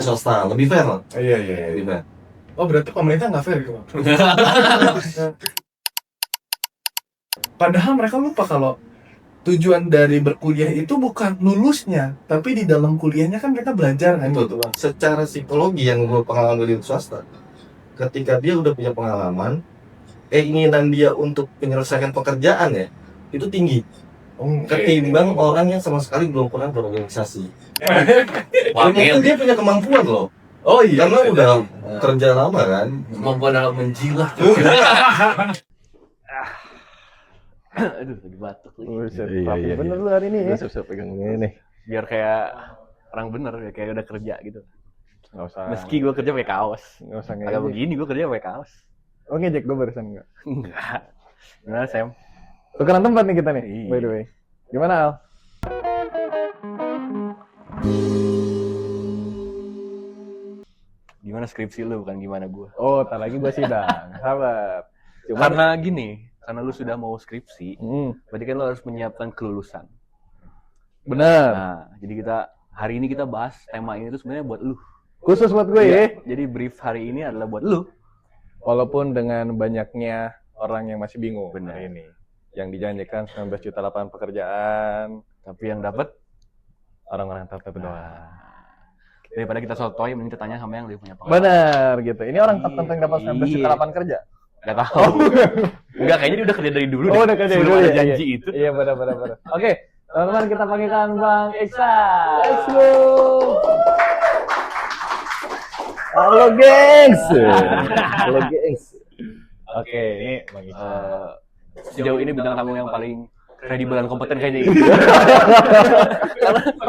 swasta lebih fair loh. Iya. Lebih fair. Oh berarti pemerintah nggak fair gitu Bang? Padahal mereka lupa kalau tujuan dari berkuliah itu bukan lulusnya, tapi di dalam kuliahnya kan mereka belajar kan Betul. gitu Bang. Secara psikologi yang gue pengalaman di swasta, ketika dia udah punya pengalaman, keinginan dia untuk menyelesaikan pekerjaan ya itu tinggi ketimbang orang yang sama sekali belum pernah berorganisasi. Ternyata dia punya kemampuan loh. Oh iya. Karena udah kerja lama kan. Kemampuan dalam menjilat. Aduh, lagi batuk lagi. Iya. Bener lu hari ini ya? Siap-siap pegang ini. Biar kayak orang bener, kayak udah kerja gitu. Nggak usah. Meski gue kerja pakai kaos. Nggak usah Agak ngejek. begini gue kerja pakai kaos. Oh ngejek gue barusan nggak? Enggak. Gimana Sam? Tukeran tempat nih kita nih, Iya. by the way. Gimana Al? Gimana skripsi lu, bukan gimana gue? Oh, tar lagi gua sidang. Sabar. Karena gini, karena lu sudah mau skripsi, Hmm, berarti kan lu harus menyiapkan kelulusan. bener. Nah, jadi hari ini kita bahas tema ini tuh sebenarnya buat lu. Khusus buat gue ya. Jadi brief hari ini adalah buat lu. Walaupun dengan banyaknya orang yang masih bingung Benar. hari ini. Yang dijanjikan 19 juta lapangan pekerjaan, Tapi yang dapat orang-orang tertentu doang. daripada kita sotoy, mending kita tanya sama yang lebih punya pengalaman. Benar gitu. Ini orang tertentu yang dapat 19 juta Iya. lapangan kerja. Gak tahu. Enggak, kayaknya dia udah kerja dari dulu. Oh, deh. udah kerja Sebelum dulu ada ya, janji iya. itu. Iya, benar. Oke, teman-teman kita panggilkan Bang Iksan. Let's go. Halo gengs. Halo gengs. Oke, ini Bang Iksan. Sejauh ini bintang tamu yang paling kredibel dan kompeten kayaknya ini.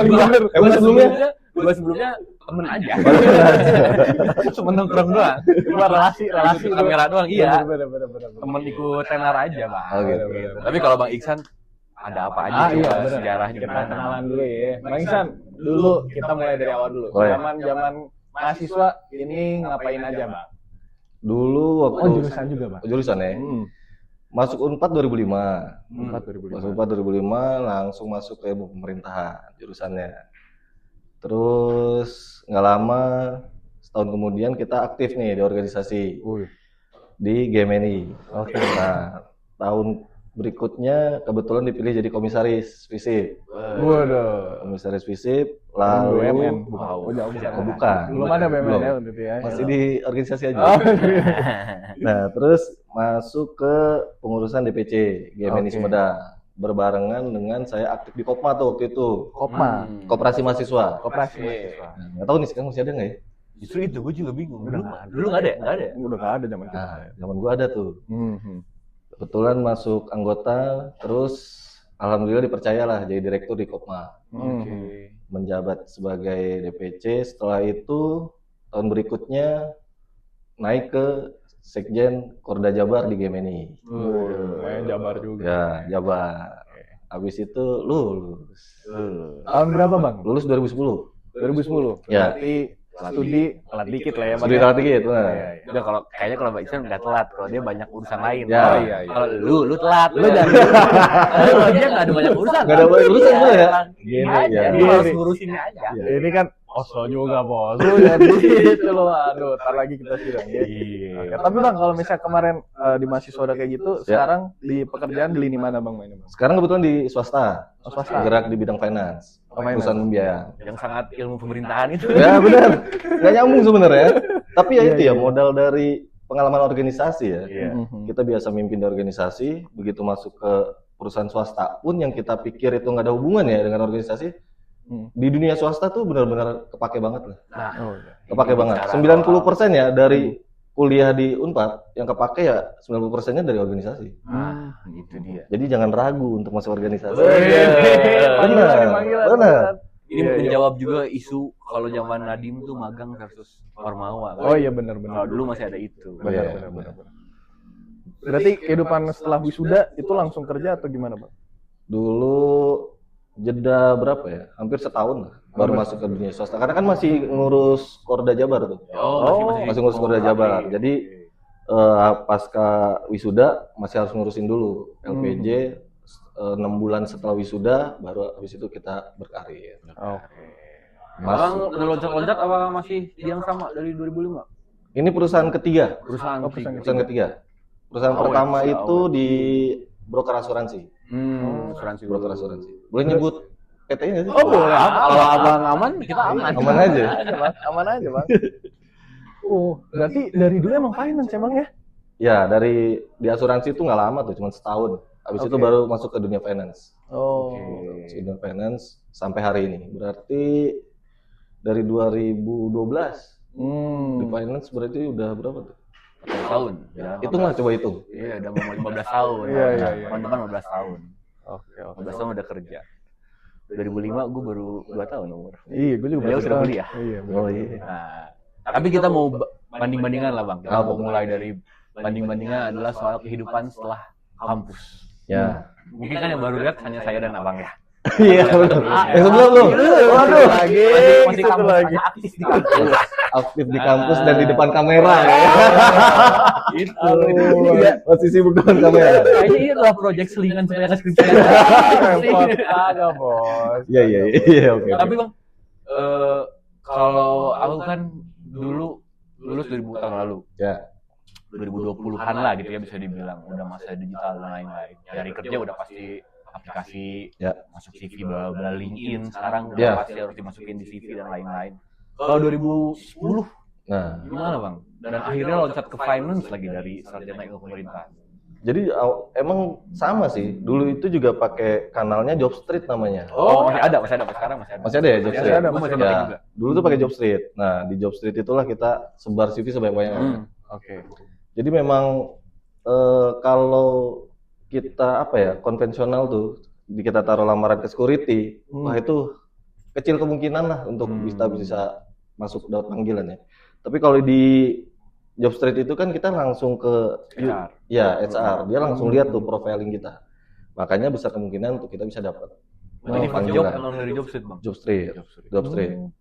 Bener. Gua sebelumnya temen aja. Cuma nongkrong doang. Cuma relasi Kamera doang, iya. Bener. Temen ikut tenar aja, Bang. Oh, gitu. Tapi kalau Bang Iksan ada apa aja Ah coba iya, bener. sejarahnya Kita gimana? kenalan dulu ya. Bang Iksan, dulu kita mulai dari awal dulu. Oh, iya. Zaman mahasiswa ini ngapain aja, Bang? Dulu waktu Oh, jurusan juga, Bang. jurusan ya. Masuk Unpad 2005. 2005. Masuk Unpad 2005 langsung masuk ke ilmu pemerintahan jurusannya. Terus nggak lama setahun kemudian kita aktif nih di organisasi di Gemini. Oke. Nah, tahun berikutnya kebetulan dipilih jadi komisaris FISIP. Waduh. Komisaris FISIP BUMN. lalu Bukan. Oh, jauh bukan. Oh, bukan. Belum ada BUMN Belum. ya waktu itu ya. Masih di organisasi aja. Oh, Nah, terus masuk ke pengurusan DPC Gemini Oke. Sumedang. Berbarengan dengan saya aktif di Kopma tuh waktu itu. Kopma. Koperasi Mahasiswa. Koperasi mahasiswa. Nah, nggak tahu nih sekarang masih ada nggak ya? Justru itu gue juga bingung. Udah Dulu nggak ada. dulu nggak ada, nggak ada. Udah nggak ada zaman kita. Nah, zaman gua ada tuh. Hmm. Kebetulan masuk anggota, terus alhamdulillah dipercayalah jadi direktur di Kopma. Menjabat sebagai DPC. Setelah itu tahun berikutnya naik ke Sekjen Korda Jabar di Gemini. Main Jabar juga. Ya, Jabar. Habis itu lulus. Tahun berapa, Bang? Lulus 2010. 2010. Ya. Berarti studi telat dikit lah ya, Bang. Studi telat dikit, benar. Iya. Udah kayaknya kalau Bang Iksan nggak telat, kalau dia banyak urusan lain. Ya. Oh, iya. Kalau lu telat. Lu jangan. Kalau dia nggak ada banyak urusan. Nggak ada banyak urusan gua ya. Gini ya. aja. Lu Gini. harus ngurusinnya aja. Ini kan Oslo juga, Bos. Lu jadi itu loh. Aduh, ntar lagi kita sidang ya. Iya. Tapi Bang, kalau misalnya kemarin di mahasiswa udah kayak gitu, sekarang di pekerjaan di lini mana, Bang, mainnya, Bang? Sekarang kebetulan di swasta. Oh, swasta. Gerak di bidang finance. Oh, finance. Perusahaan pembiayaan. Yang sangat ilmu pemerintahan itu. Ya benar. Nggak nyambung sebenarnya. Tapi ya Iya, itu iya. ya modal dari pengalaman organisasi ya. Iya. Mhm. Kita biasa mimpin di organisasi, begitu masuk ke perusahaan swasta pun yang kita pikir itu nggak ada hubungan ya dengan organisasi, di dunia swasta tuh benar-benar kepake banget lah. Nah, Oh, iya. Kepake banget. bicara 90% ya dari kuliah di Unpad yang kepake ya 90%-nya dari organisasi. nah, itu dia. Jadi jangan ragu untuk masuk organisasi. Panggilan, Benar. panggilan. Benar. Ini Iya, iya. menjawab juga isu kalau zaman Nadim tuh magang versus Ormawa. Oh iya, benar-benar. Kalau dulu masih ada itu. Iya, Benar. Berarti kehidupan setelah wisuda itu langsung kerja atau gimana, Bang? Dulu jeda berapa ya? Hampir setahun lah baru masuk ke dunia swasta. Karena kan masih ngurus Korda Jabar tuh. Masih ngurus Korda Jabar. Jadi pasca wisuda masih harus ngurusin dulu LPJ 6 bulan setelah wisuda baru habis itu kita berkarir. Oke. Abang udah loncat-loncat apa masih yang sama dari 2005? Ini perusahaan ketiga. Perusahaan Perusahaan ketiga. Perusahaan Awet, pertama awet. itu di broker asuransi. asuransi Broker dulu. asuransi. Boleh nyebut PT-nya nggak sih? Oh, boleh. Kalau abang aman, kita aman. Aman aja. Aman aja, Bang. Oh, berarti dari dulu emang finance emang ya? Ya, dari di asuransi itu nggak lama tuh, cuma setahun. Habis itu Oke. baru masuk ke dunia finance. Oh. Masuk ke dunia finance sampai hari ini. Berarti dari 2012 di Hmm. finance berarti udah berapa tuh? 10 tahun. Ya, Hitung lah, coba hitung. Iya, udah mau 15 tahun. Iya, iya, iya. Tahun depan 15 tahun. Oke, oke. 15 tahun udah kerja. 2005 gue baru 2 tahun umur. Iya, gue juga Beliau baru sudah tahu. kuliah. Iya, Oh iya. Nah, tapi kita mau banding-bandingan lah bang. Kita Apa mau tuh? mulai dari banding-bandingan adalah soal kehidupan setelah kampus. Ya. Mungkin kan yang baru lihat hanya saya dan abang ya. Iya, benar. Yang sebelum lu. Waduh, lagi. Masih Satu kampus, lagi. masih aktif di kampus. Aktif di kampus dan di depan kamera ya. Itu. Iya, masih sibuk depan kamera. Kayaknya ini adalah proyek selingan supaya ke skripsi. Repot ada, Bos. Iya, iya, iya, oke. Tapi bang, kalau aku kan dulu lulus 2000 tahun lalu. Ya. 2020-an lah gitu ya bisa dibilang udah masa digital dan lain-lain. Dari kerja udah pasti aplikasi, Ya. masuk CV, bla bla LinkedIn sekarang udah Ya. pasti harus dimasukin di CV dan lain-lain. Kalau 2010 Nah, gimana bang? Dan akhirnya loncat ke finance lagi dari sarjana ilmu pemerintahan. jadi emang sama sih. Dulu itu juga pakai kanalnya Jobstreet namanya. Oh masih ada sekarang masih ada. Masih ada ya Jobstreet? Masih ada, Gua masih Ya, pakai juga. dulu tuh pakai Jobstreet. Nah, di Jobstreet itulah kita sebar CV sebanyak-banyaknya. Oke. Jadi memang kalau kita apa ya konvensional tuh, kita taruh lamaran ke security, wah itu kecil kemungkinan lah untuk bisa masuk dapat panggilan ya. Tapi kalau di Jobstreet itu kan kita langsung ke HR. ya HR, dia langsung lihat tuh profiling kita. Makanya besar kemungkinan untuk kita bisa dapat Ini first job emang dari job street bang. Jobstreet.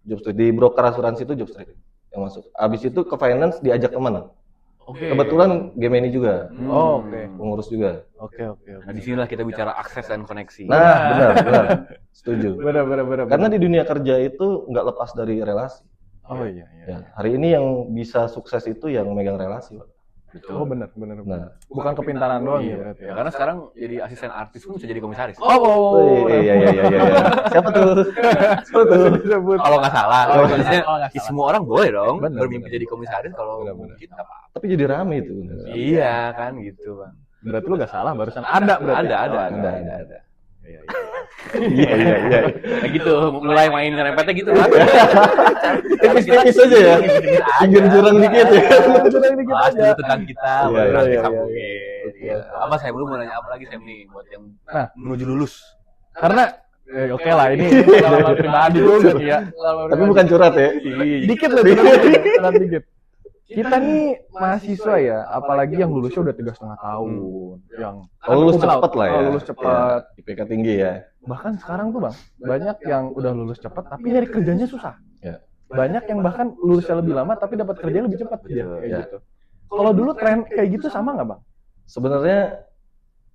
Jobstreet di broker asuransi itu Jobstreet yang masuk. Abis itu ke finance diajak teman. Oke. Kebetulan Gemini juga, Oh, oke. pengurus juga. Oke, oke. Nah disinilah kita bicara akses dan koneksi. Nah, benar. Setuju. Benar. Karena di dunia kerja itu nggak lepas dari relasi. Oh iya. Ya, hari ini yang bisa sukses itu yang megang relasi, Pak. Oh benar. Nah, Bukan kepintaran doang ya berarti. Ya, karena sekarang jadi asisten artis pun bisa jadi komisaris. Oh, iya. Siapa tuh? disebut. Kalau nggak salah, Oh, maksudnya nggak ya semua orang boleh dong Bener, bermimpi bener. jadi komisaris kalau Bener. mungkin nggak apa-apa. Tapi jadi rame itu. Iya kan gitu bang. Berarti lu gak salah, barusan ada berarti. Ada. Iya. Nah gitu, mulai main rempetnya gitu kan. Tipis-tipis aja ya. Pinggir jurang dikit ya. Bahas dulu tentang kita, Iya, baru iya, nanti iya, sambungin. Iya. Apa saya belum mau nanya apa lagi Sam nih buat yang Nah. menuju lulus. Karena oke lah ini pengalaman pribadi juga ya. Tapi bukan curhat ya. Dikit loh, curhat dikit. Kita nih mahasiswa ya, apalagi yang lulusnya udah 3,5 tahun. Yang Lulus cum laude. cepet lah ya. Oh, lulus cepet. Ya, IPK tinggi ya. Bahkan sekarang tuh bang, banyak yang udah lulus cepat tapi nyari kerjanya susah. Ya. Banyak yang bahkan lulusnya lebih lama tapi dapat kerja lebih cepat kayak Ya. gitu. Kalau dulu tren kayak gitu sama nggak bang? Sebenarnya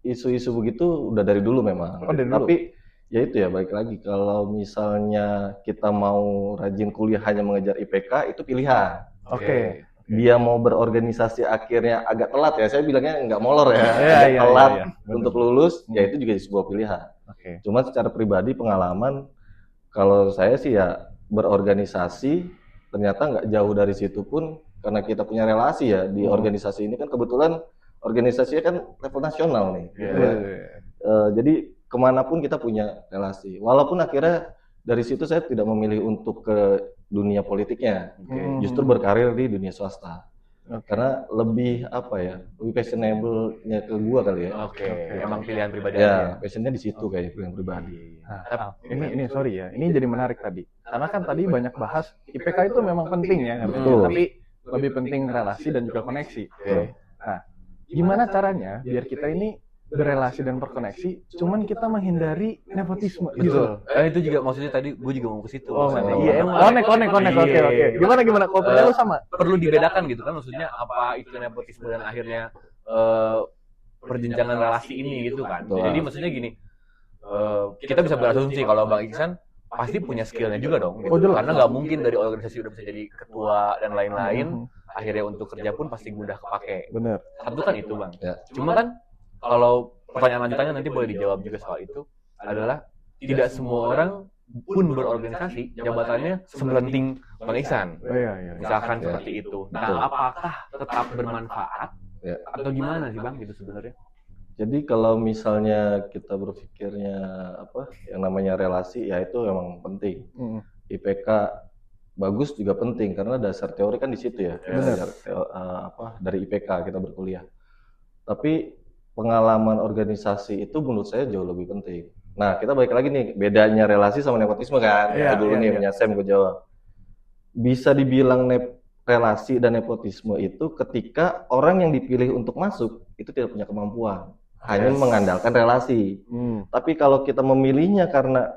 isu-isu begitu udah dari dulu memang. Oh, dari dulu. Tapi ya itu ya balik lagi kalau misalnya kita mau rajin kuliah hanya mengejar IPK itu pilihan. Oke. Dia mau berorganisasi akhirnya agak telat ya. Saya bilangnya nggak molor ya. Iya, Agak iya, telat iya, iya. untuk lulus ya itu juga sebuah pilihan. Oke. Cuma secara pribadi pengalaman kalau saya sih ya berorganisasi ternyata nggak jauh dari situ pun karena kita punya relasi ya di organisasi ini kan kebetulan organisasinya kan level nasional nih. Jadi kemanapun kita punya relasi. Walaupun akhirnya dari situ saya tidak memilih untuk ke dunia politiknya, justru berkarir di dunia swasta. Karena lebih apa ya, lebih fashionable-nya ke gua kali ya. Oke. Emang pilihan pribadi Ya, aja. passionnya di situ kayak pilihan pribadi. Nah, ini sorry ya, ini jadi menarik tadi. Karena kan tadi banyak bahas IPK itu memang penting ya, Betul. tapi lebih penting relasi dan juga koneksi. Nah, gimana caranya biar kita ini berelasi dan berkoneksi, cuman kita menghindari nepotisme. Betul. Itu juga maksudnya tadi gue juga mau ke situ. Oh, Maksudnya, iya, konek. Oke. Gimana? Kopinya lu sama? Perlu dibedakan gitu kan maksudnya apa itu nepotisme dan akhirnya perjenjangan relasi ini gitu kan. Betul. Jadi maksudnya gini, kita bisa berasumsi kalau Bang Iksan pasti punya skillnya juga dong. Gitu. Oh, jelas. Karena nggak mungkin dari organisasi udah bisa jadi ketua dan lain-lain, akhirnya untuk kerja pun pasti mudah kepake. Bener. Satu kan itu bang. Ya. Cuma kan kalau pertanyaan lanjutannya nanti boleh dijawab juga soal itu adalah tidak semua orang pun berorganisasi jabatannya sepenting Bang Iksan. Oh iya. Misalkan Ya. seperti itu. Betul. Nah, apakah tetap bermanfaat Ya. atau gimana sih bang gitu sebenarnya? Jadi kalau misalnya kita berpikirnya apa yang namanya relasi, ya itu memang penting. IPK bagus juga penting karena dasar teori kan di situ ya. Benar. Dari IPK kita berkuliah. Tapi pengalaman organisasi itu menurut saya jauh lebih penting. Nah, kita balik lagi nih, bedanya relasi sama nepotisme kan. Iya, Dulu iya, nih, iya. punya Sam gue jawab. Bisa dibilang relasi dan nepotisme itu ketika orang yang dipilih untuk masuk itu tidak punya kemampuan, hanya mengandalkan relasi. Tapi kalau kita memilihnya karena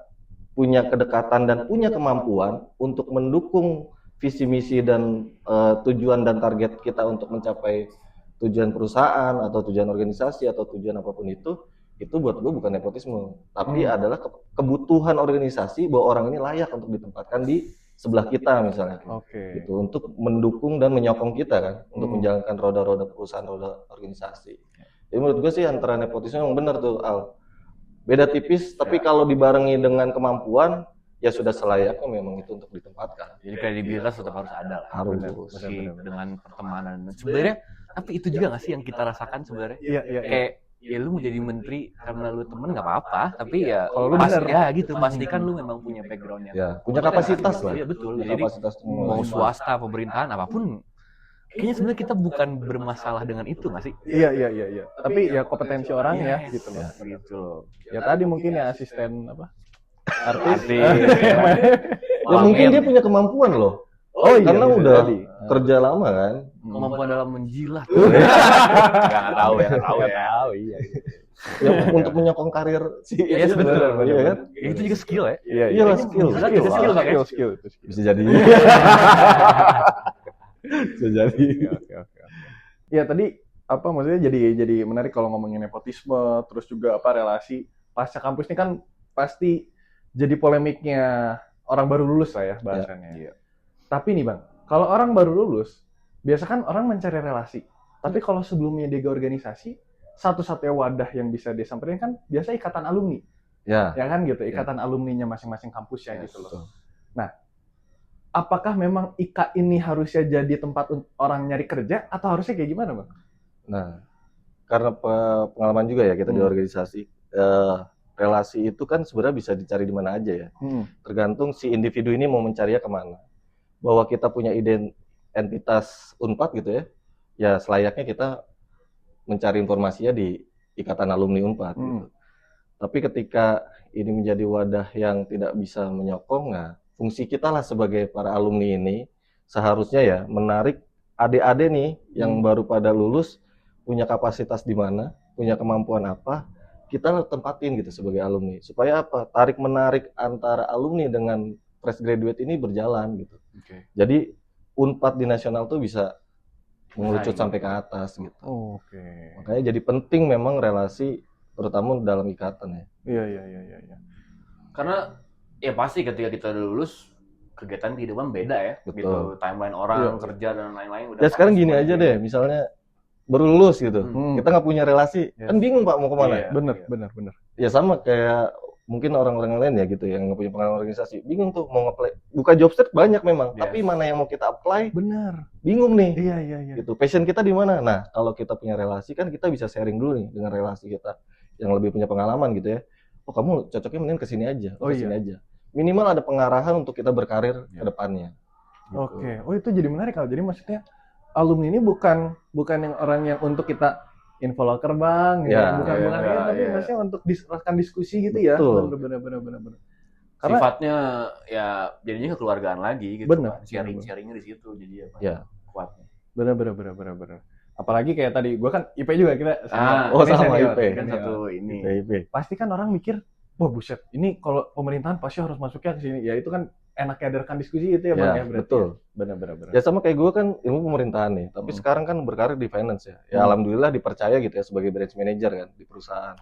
punya kedekatan dan punya kemampuan untuk mendukung visi misi dan tujuan dan target kita untuk mencapai tujuan perusahaan atau tujuan organisasi atau tujuan apapun itu buat gue bukan nepotisme, tapi adalah kebutuhan organisasi bahwa orang ini layak untuk ditempatkan di sebelah kita misalnya. Oke. Gitu, untuk mendukung dan menyokong kita kan untuk menjalankan roda-roda perusahaan, roda organisasi. Jadi menurut gue sih antara nepotisme yang benar tuh Al. Beda tipis, tapi kalau dibarengi dengan kemampuan ya sudah selayaknya memang itu untuk ditempatkan. Jadi kredibilitas tetap harus ada lah. Harus. Meski dengan pertemanan. Sebenarnya, tapi itu juga nggak sih yang kita rasakan sebenarnya? Iya. Kayak ya lu mau jadi menteri karena lu temen nggak apa-apa, tapi ya Kalau lu pas bener. ya gitu pastikan lu memang punya background yang Ya, punya kapasitas lah. Iya betul. Punya Jadi kapasitas mau swasta, pemerintahan apapun, kayaknya sebenarnya kita bukan bermasalah dengan itu nggak sih? Iya. Tapi ya kompetensi orang ya Yes, gitu loh. Gitu loh. Ya tadi mungkin ya asisten apa? Artis. Ya mungkin dia punya kemampuan loh. Oh iya, karena bisa udah jadi. kerja lama kan. Kemampuan dalam menjilat. Nggak tahu ya. Tahu iya. Ya, untuk menyokong karir si Iya betul. Iya kan? Ya, itu juga skill ya. Iya. Iya lah, skill. Skill, Bang, ya? skill. Bisa jadi. Bisa jadi. Oke. Ya tadi apa maksudnya jadi menarik kalau ngomongin nepotisme, terus juga apa relasi pasca kampus ini kan pasti jadi polemiknya orang baru lulus lah ya bahasannya. Iya. Tapi nih Bang, kalau orang baru lulus, biasa kan orang mencari relasi. Tapi kalau sebelumnya dia ke organisasi, satu-satunya wadah yang bisa dia sampaikan kan biasa ikatan alumni. Ya. Ya kan gitu, ikatan alumninya masing-masing kampus ya gitu loh. betul. Nah, apakah memang IKA ini harusnya jadi tempat orang nyari kerja atau harusnya kayak gimana, Bang? Nah, karena pengalaman juga ya kita di organisasi, relasi itu kan sebenarnya bisa dicari di mana aja ya. Tergantung si individu ini mau mencarinya kemana. Bahwa kita punya entitas Unpad gitu ya, ya selayaknya kita mencari informasinya di ikatan alumni Unpad. Gitu. Tapi ketika ini menjadi wadah yang tidak bisa menyokong, nah fungsi kita lah sebagai para alumni ini seharusnya ya menarik adik-adik nih yang baru pada lulus, punya kapasitas di mana, punya kemampuan apa, kita tempatin gitu sebagai alumni. Supaya apa? Tarik-menarik antara alumni dengan fresh graduate ini berjalan gitu. Jadi Unpad di nasional tuh bisa mengerucut sampai ke atas gitu. Oke. Makanya jadi penting memang relasi terutama dalam ikatan ya. Iya. Karena ya pasti ketika kita udah lulus kegiatan kehidupan beda ya. Betul. Gitu. Timeline orang, Iya. kerja dan lain-lain udah. Ya sekarang gini semuanya aja beda. deh, misalnya baru lulus gitu, kita nggak punya relasi, Yes. kan bingung Pak mau kemana. Iya. Bener. Ya sama kayak mungkin orang-orang lain ya gitu yang nggak punya pengalaman organisasi, bingung tuh mau nge-apply, buka job search banyak memang, Yes. tapi mana yang mau kita apply, Bener. bingung nih. Iya. Gitu. Passion kita di mana? Nah, kalau kita punya relasi kan kita bisa sharing dulu nih dengan relasi kita yang lebih punya pengalaman gitu ya. Oh, kamu cocoknya mending kesini aja, Oh, kesini aja. Minimal ada pengarahan untuk kita berkarir ke depannya. Gitu. Oke. Oh itu jadi menarik kalau. Jadi maksudnya alumni ini bukan yang orang yang untuk kita infoloker Bang, Ya, bukan iya, itu, tapi iya. maksudnya untuk rekan diskusi gitu ya. Betul. Bener. Karena Sifatnya ya jadinya kekeluargaan lagi gitu. Bener. Kan. Sharing-sharingnya di situ jadi apa? Ya. Kuatnya. bener. Apalagi kayak tadi, gua kan IP juga kita. Oh, ini sama senior, IP. Kan senior. satu ini. BIP. Pasti kan orang mikir, wah buset, ini kalau pemerintahan pasti harus masuknya ke sini. Ya itu kan enaknya ada rekan diskusi itu ya Bang Ya, ya berarti. betul. Bener. Ya sama kayak gue kan ilmu pemerintahan nih, tapi sekarang kan berkarir di finance ya. Ya alhamdulillah dipercaya gitu ya sebagai branch manager kan di perusahaan.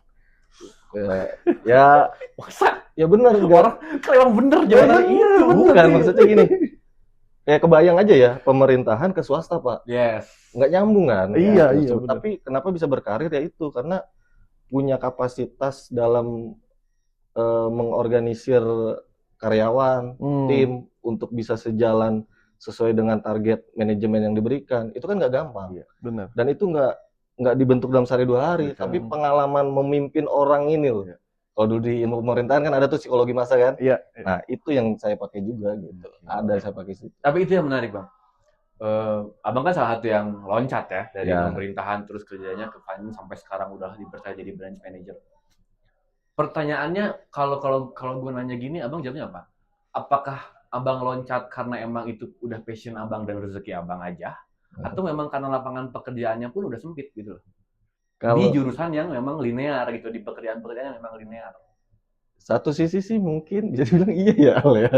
Ya, Masa? ya benar enggak. Kalau emang bener jawabannya Iya, bukan maksudnya gini. Kayak kebayang aja ya, pemerintahan ke swasta, Pak. Yes. Nggak nyambung kan? Iya, Ya, iya, benar. Tapi kenapa bisa berkarir ya itu karena punya kapasitas dalam mengorganisir karyawan, tim untuk bisa sejalan sesuai dengan target manajemen yang diberikan. Itu kan nggak gampang. Iya, benar. Dan itu nggak dibentuk dalam sehari 2 hari, tapi pengalaman memimpin orang ini loh. Kalau dulu di ilmu pemerintahan kan ada tuh psikologi masa kan. Iya. Nah, itu yang saya pakai juga gitu. Ada saya pakai situ. Tapi itu yang menarik, Bang. Abang kan salah satu yang loncat ya dari Ya. pemerintahan terus kerjanya ke finance sampai sekarang udah dipercaya jadi branch manager. Pertanyaannya kalau gue nanya gini, abang jawabnya apa? Apakah abang loncat karena emang itu udah passion abang dan rezeki abang aja, atau memang karena lapangan pekerjaannya pun udah sempit gitu loh? Kalau Di jurusan yang memang linear gitu, di pekerjaan-pekerjaan yang memang linear. satu sisi sih mungkin bisa bilang iya ya Al ya.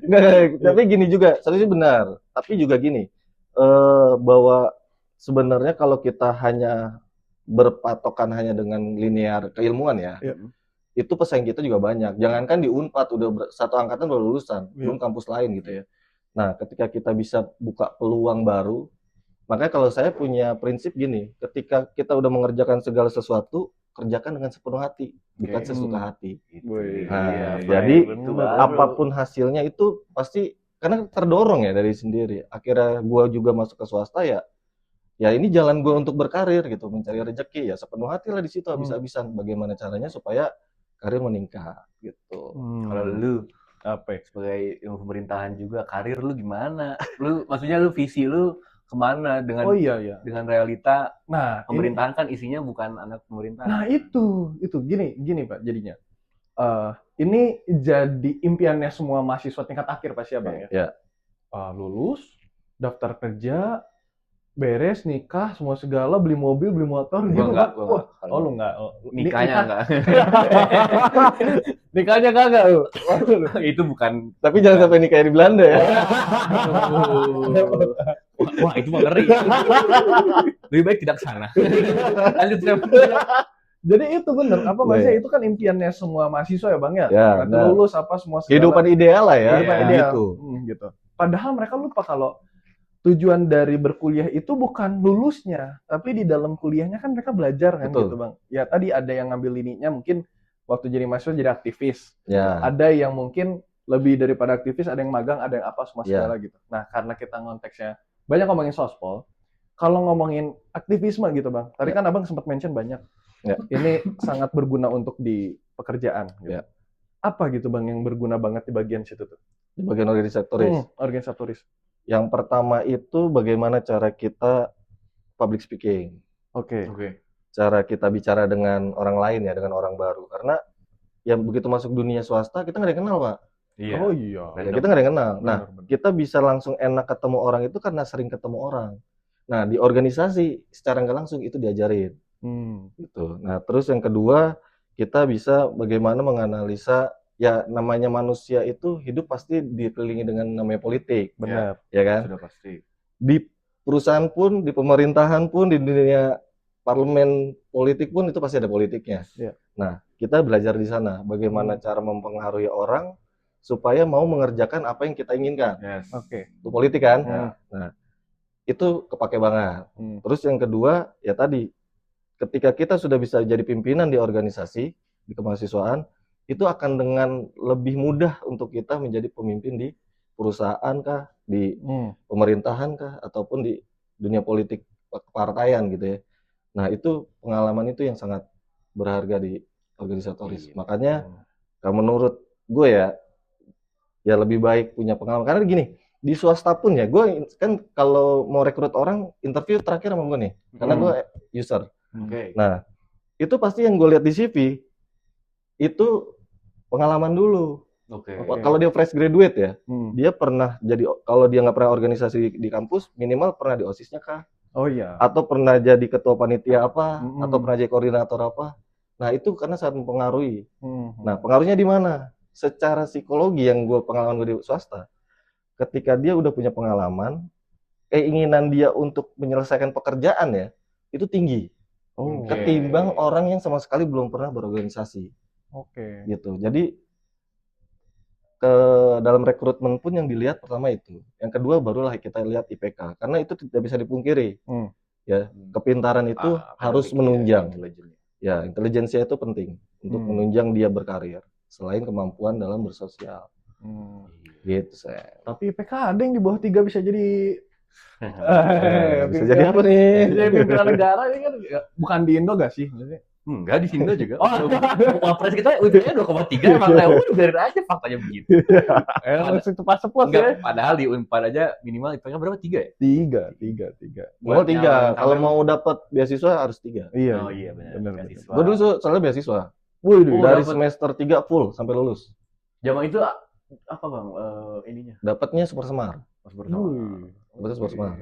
Nggak, tapi gini juga, satu sisi benar. Tapi juga gini, bahwa sebenarnya kalau kita hanya berpatokan hanya dengan linear keilmuan ya, Iya. itu pesaing kita juga banyak. Jangankan di Unpad udah satu angkatan udah lulusan, belum kampus lain gitu ya. Nah, ketika kita bisa buka peluang baru, makanya kalau saya punya prinsip gini, ketika kita udah mengerjakan segala sesuatu, kerjakan dengan sepenuh hati, bukan sesuka hati. Wih. Nah, Iya, jadi itu apapun hasilnya itu pasti karena terdorong ya dari sendiri. Akhirnya gua juga masuk ke swasta ya. Ya ini jalan gua untuk berkarir gitu, mencari rezeki ya sepenuh hati lah di situ habis-habisan. Bagaimana caranya supaya karir meningkat gitu. Kalau lu Apa ya? sebagai ilmu pemerintahan juga, karir lu gimana? Lu maksudnya lu visi lu kemana dengan Oh iya, iya. dengan realita Nah, pemerintahan kan isinya bukan anak pemerintahan. Nah itu gini Pak jadinya. Ini jadi impiannya semua mahasiswa tingkat akhir pasti abang ya. Ya. Lulus, daftar kerja, beres, nikah, semua segala, beli mobil, beli motor, Gua gitu enggak, kan. gua Wah, enggak. oh lu enggak. Oh, Nikahnya enggak. Nikahnya kagak lu. Itu bukan. Tapi jangan sampai nikah di Belanda ya. Wah, itu mah ngeri. Lebih baik tidak ke sana. Lanjut, Sam. Jadi itu bener, apa Iya. maksudnya itu kan impiannya semua mahasiswa ya bang ya. Ya, Nanti benar. lulus apa semua segala. Kehidupan ideal lah ya. Kehidupan Iya, ideal. Gitu. Gitu. Padahal mereka lupa kalau tujuan dari berkuliah itu bukan lulusnya, tapi di dalam kuliahnya kan mereka belajar kan Betul. gitu bang. Ya tadi ada yang ngambil lininya mungkin waktu jadi mahasiswa jadi aktivis. Ya. Ada yang mungkin lebih daripada aktivis, ada yang magang, ada yang apa semua Ya. segala gitu. Nah karena kita konteksnya banyak ngomongin sospol, kalau ngomongin aktivisme gitu bang, tadi kan abang sempat mention banyak. Ya. Ini sangat berguna untuk di pekerjaan. Gitu. Ya. Apa gitu bang yang berguna banget di bagian situ tuh? Di bagian organisatoris. Organisatoris. Yang pertama itu bagaimana cara kita public speaking. Oke. Cara kita bicara dengan orang lain ya, dengan orang baru. Karena yang begitu masuk dunia swasta, kita nggak ada yang kenal, Pak. Iya. Oh iya. Ya, kita nggak ada yang kenal. Nah, Benar. kita bisa langsung enak ketemu orang itu karena sering ketemu orang. Nah, di organisasi secara nggak langsung itu diajarin. Gitu. Nah, terus yang kedua, kita bisa bagaimana menganalisa ya namanya manusia itu hidup pasti dikelilingi dengan namanya politik, Benar. ya kan? Sudah pasti. Di perusahaan pun, di pemerintahan pun, di dunia parlemen politik pun itu pasti ada politiknya. Iya. Nah, kita belajar di sana bagaimana cara mempengaruhi orang supaya mau mengerjakan apa yang kita inginkan. Yes. Oke. Itu politik kan? Hmm. Nah, itu kepake banget. Hmm. Terus yang kedua, ya tadi, ketika kita sudah bisa jadi pimpinan di organisasi, di kemahasiswaan, itu akan dengan lebih mudah untuk kita menjadi pemimpin di perusahaan kah, di pemerintahan kah, ataupun di dunia politik kepartaian gitu ya. Nah, itu pengalaman itu yang sangat berharga di organisatoris. Iya. Makanya, kalau menurut gue ya lebih baik punya pengalaman. Karena gini, di swasta pun ya, gue kan kalau mau rekrut orang, interview terakhir sama gue nih. Karena gue user. Oke. Nah, itu pasti yang gue lihat di CV, itu pengalaman dulu. Oke. Kalau dia fresh graduate ya, Hmm. dia pernah jadi, kalau dia nggak pernah organisasi di kampus, minimal pernah di OSIS-nya kah? Oh iya. Atau pernah jadi ketua panitia apa? Mm-mm. Atau pernah jadi koordinator apa? Nah, itu karena sangat mempengaruhi. Hmm. Nah, pengaruhnya di mana? Secara psikologi yang pengalaman gue di swasta, ketika dia udah punya pengalaman, keinginan dia untuk menyelesaikan pekerjaan ya, itu tinggi. Oh, ketimbang orang yang sama sekali belum pernah berorganisasi oke. gitu. Jadi dalam rekrutmen pun yang dilihat pertama itu. Yang kedua barulah kita lihat IPK. Karena itu tidak bisa dipungkiri. Ya, kepintaran itu harus menunjang. Ya, intelijensia itu penting untuk menunjang dia berkarir selain kemampuan dalam bersosial. Gitu, saya. Tapi IPK ada yang di bawah 3 bisa jadi Bisa jadi apa nih? jadi pimpinan negara ini kan bukan di Indo gak sih? Maksudnya? Enggak, di sini juga. Wapres kita UIP-nya 2,3 emang lewat biarin aja faktanya begitu. Langsung tepat sepot ya. Enggak, padahal di Unpad aja minimal IPK berapa? 3 ya? 3. Oh, 3. Kalau mau dapat beasiswa harus 3. Iya. Oh iya benar. Benar. Beasiswa. Gue dulu soalnya beasiswa. Wih, Dari dapet. semester 3 full sampai lulus. Zaman itu apa Bang ininya? Dapatnya Super Semar. Pas bersama. Dapatnya Super Semar.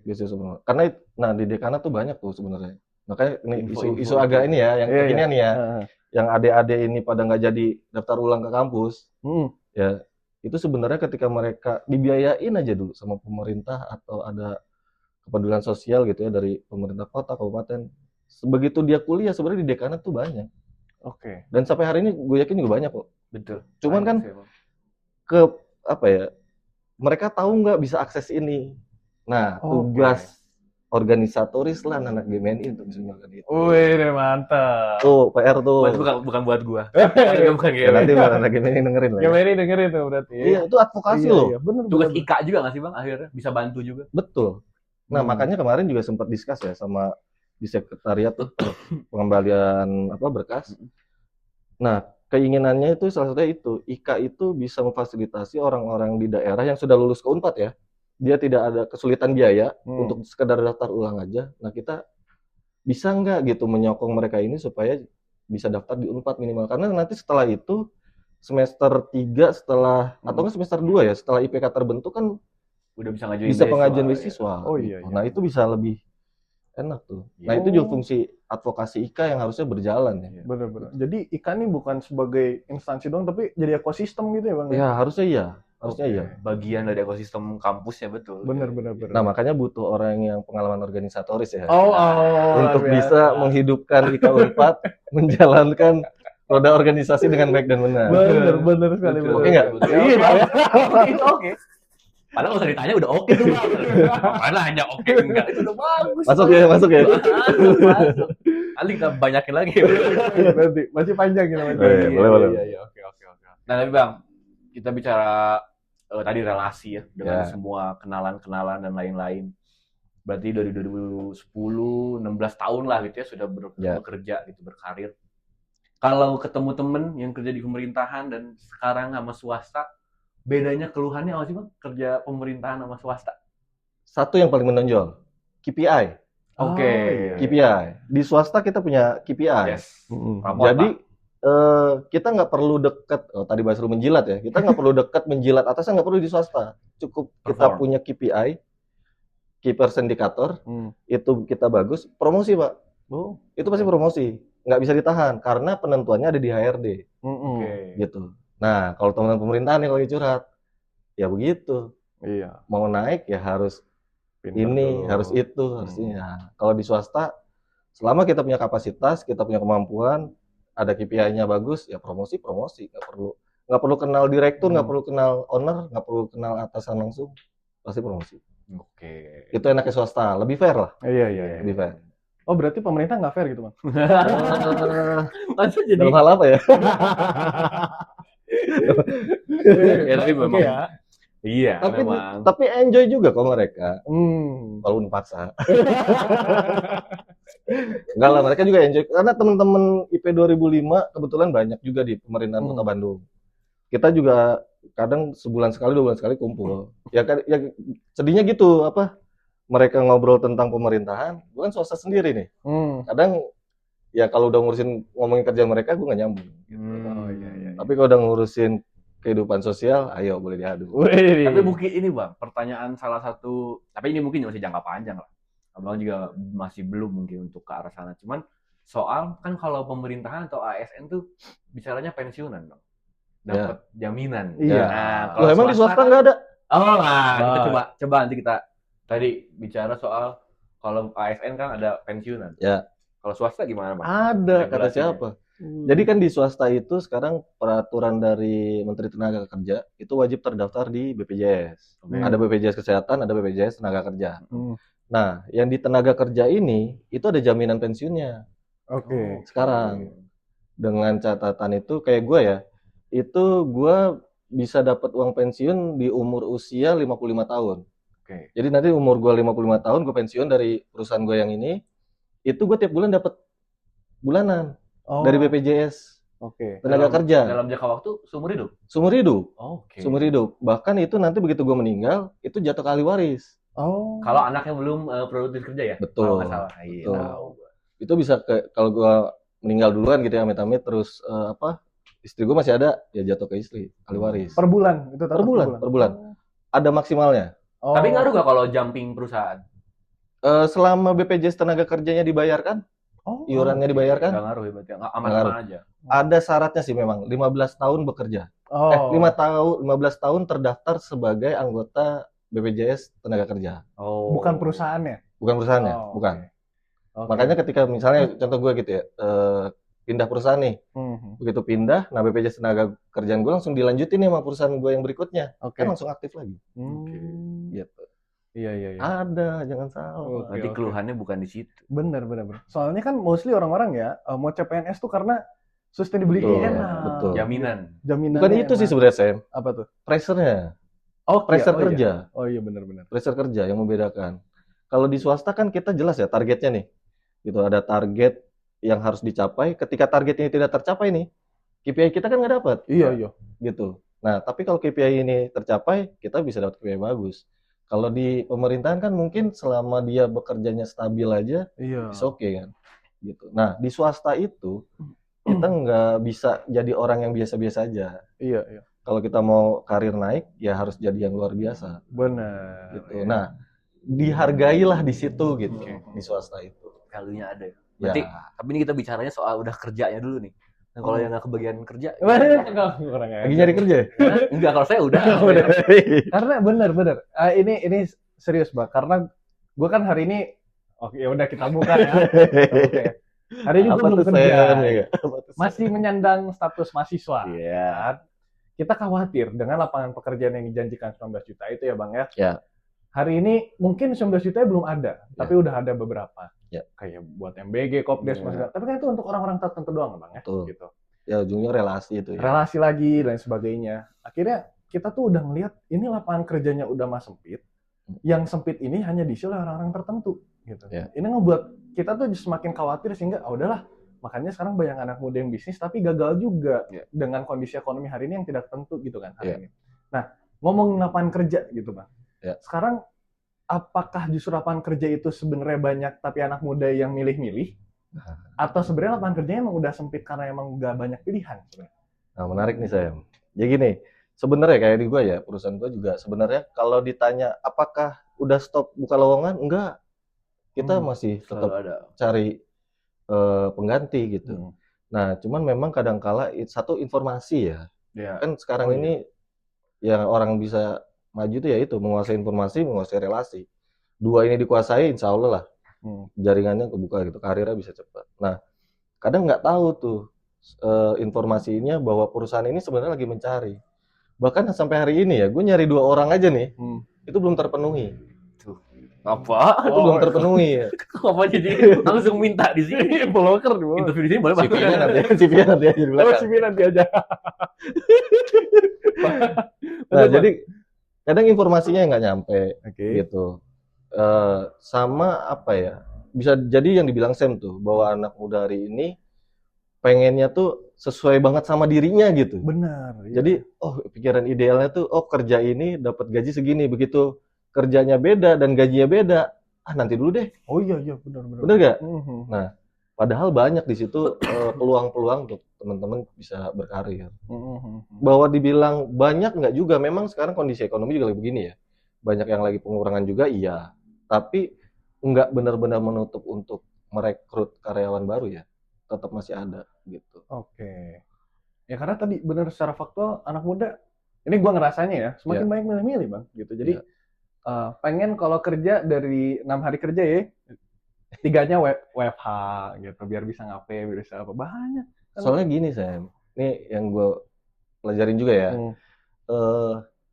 Beasiswa Super Semar. Karena di dekanat tuh banyak tuh sebenarnya. Makanya ini isu agak ini ya, yang kekinian nih ya. Yang adik-adik ini pada nggak jadi daftar ulang ke kampus. Ya, itu sebenarnya ketika mereka dibiayain aja dulu sama pemerintah atau ada kepedulian sosial gitu ya dari pemerintah kota, kabupaten. Sebegitu dia kuliah sebenarnya di dekanat tuh banyak. Oke. Dan sampai hari ini gue yakin juga banyak kok. Betul. Cuman kan ke apa ya? Mereka tahu nggak bisa akses ini. Nah, tugas organisatoris lah anak GMNI untuk bisa melakukan itu. Wih, mantap. Tuh, PR tuh. Bukan buat gua. Bukan Ya, nanti anak GMNI dengerin lah. Ya, Mary dengerin tuh berarti. Iya, itu advokasi loh. Iya, bener. Tugas IKA juga nggak sih Bang akhirnya bisa bantu juga. Betul. Nah, makanya kemarin juga sempat diskus ya sama di sekretariat tuh pengembalian berkas. Nah, keinginannya itu salah satunya itu, IKA itu bisa memfasilitasi orang-orang di daerah yang sudah lulus ke Unpad ya. Dia tidak ada kesulitan biaya untuk sekedar daftar ulang aja. Nah, kita bisa nggak gitu menyokong mereka ini supaya bisa daftar di Unpad minimal. Karena nanti setelah itu semester 3 setelah atau nggak semester 2 ya, setelah IPK terbentuk kan udah bisa ngajuin bisa pengajuan beasiswa. Oh iya. Nah, itu bisa lebih enak tuh. Nah, itu juga fungsi advokasi IKA yang harusnya berjalan ya. Bener-bener. Jadi IKA ini bukan sebagai instansi doang, tapi jadi ekosistem gitu ya Bang? Ya, harusnya iya. Harusnya iya. Bagian dari ekosistem kampusnya betul. Bener. Nah, makanya butuh orang yang pengalaman organisatoris ya. Oh, untuk bisa menghidupkan IKA Unpad, menjalankan roda organisasi dengan baik dan benar. Bener sekali. Oke nggak? Iya, Itu oke. Padahal nggak usah ditanya udah oke tuh Bang. Mana hanya oke enggak itu udah bagus. Masuk ya. Masuk. Kali kita banyakin lagi. Nanti masih panjang gitu. Boleh. Iya, oke. Nah, tapi Bang, kita bicara tadi relasi ya dengan semua kenalan-kenalan dan lain-lain. Berarti dari 2010, 16 tahun lah gitu ya sudah bekerja gitu, berkarir. Kalau ketemu temen yang kerja di pemerintahan dan sekarang sama swasta, bedanya keluhannya apa sih Bang? Kerja pemerintahan sama swasta? Satu yang paling menonjol, KPI. Oke. KPI. Di swasta kita punya KPI. Yes. Jadi kita nggak perlu dekat, tadi bahas lu menjilat ya, kita nggak perlu dekat menjilat atasnya, nggak perlu di swasta. Cukup kita punya KPI, Key Person Indicator, itu kita bagus, promosi Pak. Itu pasti promosi. Nggak bisa ditahan, karena penentuannya ada di HRD. Gitu. Nah, kalau teman-teman pemerintahan yang lagi curhat, ya begitu. Iya. Mau naik ya harus ini, harus itu, harus ini. Nah, kalau di swasta, selama kita punya kapasitas, kita punya kemampuan, ada KPI-nya bagus, ya promosi. Nggak perlu kenal direktur, nggak perlu kenal owner, nggak perlu kenal atasan langsung, pasti promosi. Oke. Itu enaknya swasta, lebih fair lah. Iya. Lebih fair. Oh, berarti pemerintah nggak fair gitu Bang? Masa jadi Dalam hal apa ya? ya tapi memang. Oke ya. Iya, memang. Tapi enjoy juga kok mereka. Walaupun paksa. Enggak lah, mereka juga enjoy. Karena teman-teman IP 2005 kebetulan banyak juga di pemerintahan Kota Bandung. Kita juga kadang sebulan sekali, 2 bulan sekali kumpul. Ya sedihnya gitu, mereka ngobrol tentang pemerintahan, bukan swasta sendiri nih. Kadang ya kalau udah ngomongin kerjaan mereka, gue nggak nyambung. Iya. Tapi kalau udah ngurusin kehidupan sosial, ayo boleh diadu. Tapi mungkin ini Bang, pertanyaan salah satu, tapi ini mungkin masih jangka panjang lah. Abang juga masih belum mungkin untuk ke arah sana. Cuman soal kan kalau pemerintahan atau ASN tuh bicaranya pensiunan Bang. Dapat jaminan. Iya. Nah, Loh, emang di swasta nggak ada? Kita coba nanti kita tadi bicara soal kalau ASN kan ada pensiunan. Ya. Kalau swasta gimana, Bang? Ada, kata Regulasinya. siapa? Jadi kan di swasta itu sekarang peraturan dari Menteri Tenaga Kerja itu wajib terdaftar di BPJS. Oke. Ada BPJS Kesehatan, ada BPJS Tenaga Kerja. Hmm. Nah, yang di tenaga kerja ini itu ada jaminan pensiunnya Oke. sekarang. Dengan catatan itu kayak gue ya, itu gue bisa dapat uang pensiun di umur usia 55 tahun. Oke. Jadi nanti umur gue 55 tahun gue pensiun dari perusahaan gue yang ini, itu gue tiap bulan dapat bulanan Oh, dari BPJS Oke. Tenaga Kerja. Dalam jangka waktu seumur hidup. Seumur hidup. Oke. Seumur hidup. Bahkan itu nanti begitu gue meninggal, itu jatuh ke ahli waris. Oh. Kalau anaknya belum produktif kerja ya? Betul. Kalau nggak salah. Iya, Betul. tahu. Itu bisa kalau gue meninggal duluan gitu ya, amit-amit, terus istri gue masih ada, ya jatuh ke istri, ahli waris. Per bulan itu tetap Per bulan. Ada maksimalnya. Oh. Tapi ngaruh nggak kalau jumping perusahaan? Selama BPJS Tenaga Kerjanya dibayarkan, Oh. iurannya dibayarkan, Nggak ngaruh ya berarti. Nggak Nggak aman-aman aja. ada syaratnya sih memang, 15 tahun bekerja. Oh. 15 tahun terdaftar sebagai anggota BPJS Tenaga Kerja. Oh. Bukan perusahaannya. Bukan perusahaannya, Oh, bukan. Oke. Makanya ketika misalnya contoh gue gitu ya, pindah perusahaan nih, Mhm. begitu pindah, nah BPJS Tenaga Kerjaan gue langsung dilanjutin nih sama perusahaan gue yang berikutnya, Oke. kan langsung aktif lagi. Gitu. Iya, iya, iya. Ada, jangan salah. Oke, Berarti oke. keluhannya bukan di situ. Bener. Soalnya kan mostly orang-orang ya mau CPNS tuh karena sustainability Betul, enak. betul. Jaminan. Jaminannya Bukan itu sih enak. sebenarnya Sam, Apa tuh? pressure-nya, Oh, pressure iya. kerja, Oh iya benar. pressure kerja yang membedakan. Kalau di swasta kan kita jelas ya targetnya nih, gitu ada target yang harus dicapai. Ketika target ini tidak tercapai nih, KPI kita kan nggak dapat. Iya. Gitu. Nah, tapi kalau KPI ini tercapai, kita bisa dapat KPI bagus. Kalau di pemerintahan kan mungkin selama dia bekerjanya stabil aja, Iya. it's okay kan. Gitu. Nah, di swasta itu kita nggak bisa jadi orang yang biasa-biasa aja. Iya. Kalau kita mau karir naik, ya harus jadi yang luar biasa. Benar. Gitu. Iya. Nah, dihargailah di situ gitu, di swasta itu. Value-nya ada. Ya. Berarti, tapi ini kita bicaranya soal udah kerjanya dulu nih. Nah, kalau yang nggak kebagian kerja, Kurang Lagi nyari kerja ya? enggak, kalau saya udah. Karena benar. Ini serius Bang. Karena gue kan hari ini, oke ya udah kita buka ya. Oke. Hari ini gue Apa belum tuh, kerja. Sam, ya nggak? Masih menyandang status mahasiswa. Iya. Kan? Kita khawatir dengan lapangan pekerjaan yang dijanjikan 19 juta itu ya Bang ya. Ya. Hari ini mungkin 19 juta belum ada, tapi udah ada beberapa. Ya. Kayak buat MBG, Kopdes, Ya. tapi kan itu untuk orang-orang tertentu doang Bang ya. Betul. Gitu. Ya ujungnya relasi itu ya. Relasi lagi dan sebagainya. Akhirnya kita tuh udah ngelihat ini lapangan kerjanya udah mas sempit. Yang sempit ini hanya diisi oleh orang-orang tertentu gitu. Ya. Ini ngebuat kita tuh semakin khawatir sehingga udahlah. Makanya sekarang banyak anak muda yang bisnis tapi gagal juga Ya. dengan kondisi ekonomi hari ini yang tidak tentu gitu kan hari Ya. ini. Nah, ngomongin lapangan kerja gitu Bang. Ya. Sekarang apakah justru lapangan kerja itu sebenarnya banyak tapi anak muda yang milih-milih? Atau sebenarnya lapangan kerjanya emang udah sempit karena emang nggak banyak pilihan sebenarnya? Nah, menarik nih Sam. Jadi gini, sebenarnya kayak di gue ya, perusahaan gue juga sebenarnya kalau ditanya apakah udah stop buka lowongan, enggak. Kita masih tetap Selalu ada. cari pengganti gitu. Nah, cuman memang kadangkala satu informasi ya. Ya. Kan sekarang Oh, iya. ini yang orang bisa maju tuh ya itu menguasai informasi, menguasai relasi. Dua ini dikuasai, insya Allah lah jaringannya kebuka gitu, karirnya bisa cepat. Nah, kadang nggak tahu tuh informasinya bahwa perusahaan ini sebenarnya lagi mencari. Bahkan sampai hari ini ya, gue nyari 2 orang aja nih, itu belum terpenuhi. Apa? Itu belum terpenuhi ya. Apa jadi langsung minta di sini? Bloker di bawah. Interview di sini boleh Pak? CV-nya nanti aja di Oh, belakang. CV nanti aja. Nah, jadi kadang informasinya nggak nyampe Oke. gitu. Sama apa ya? Bisa jadi yang dibilang Sam tuh bahwa anak muda hari ini pengennya tuh sesuai banget sama dirinya gitu. Benar. Iya. Jadi, pikiran idealnya tuh, kerja ini dapat gaji segini, begitu kerjanya beda dan gajinya beda, nanti dulu deh. Oh iya benar. Bener gak? Mhm. Padahal banyak di situ peluang-peluang untuk teman-teman bisa berkarir. Mhm. Bahwa dibilang banyak nggak juga, memang sekarang kondisi ekonomi juga lagi begini ya. Banyak yang lagi pengurangan juga, iya. Tapi nggak benar-benar menutup untuk merekrut karyawan baru ya. Tetap masih ada gitu. Oke. Ya karena tadi benar secara faktual anak muda, ini gua ngerasanya ya, semakin banyak milih-milih Bang gitu. Jadi pengen kalau kerja dari 6 hari kerja ya, tiganya WFH gitu biar bisa ngapain, biar bisa apa banyak. Kan- Soalnya gini Sam, ini yang gue pelajarin juga ya. Hmm.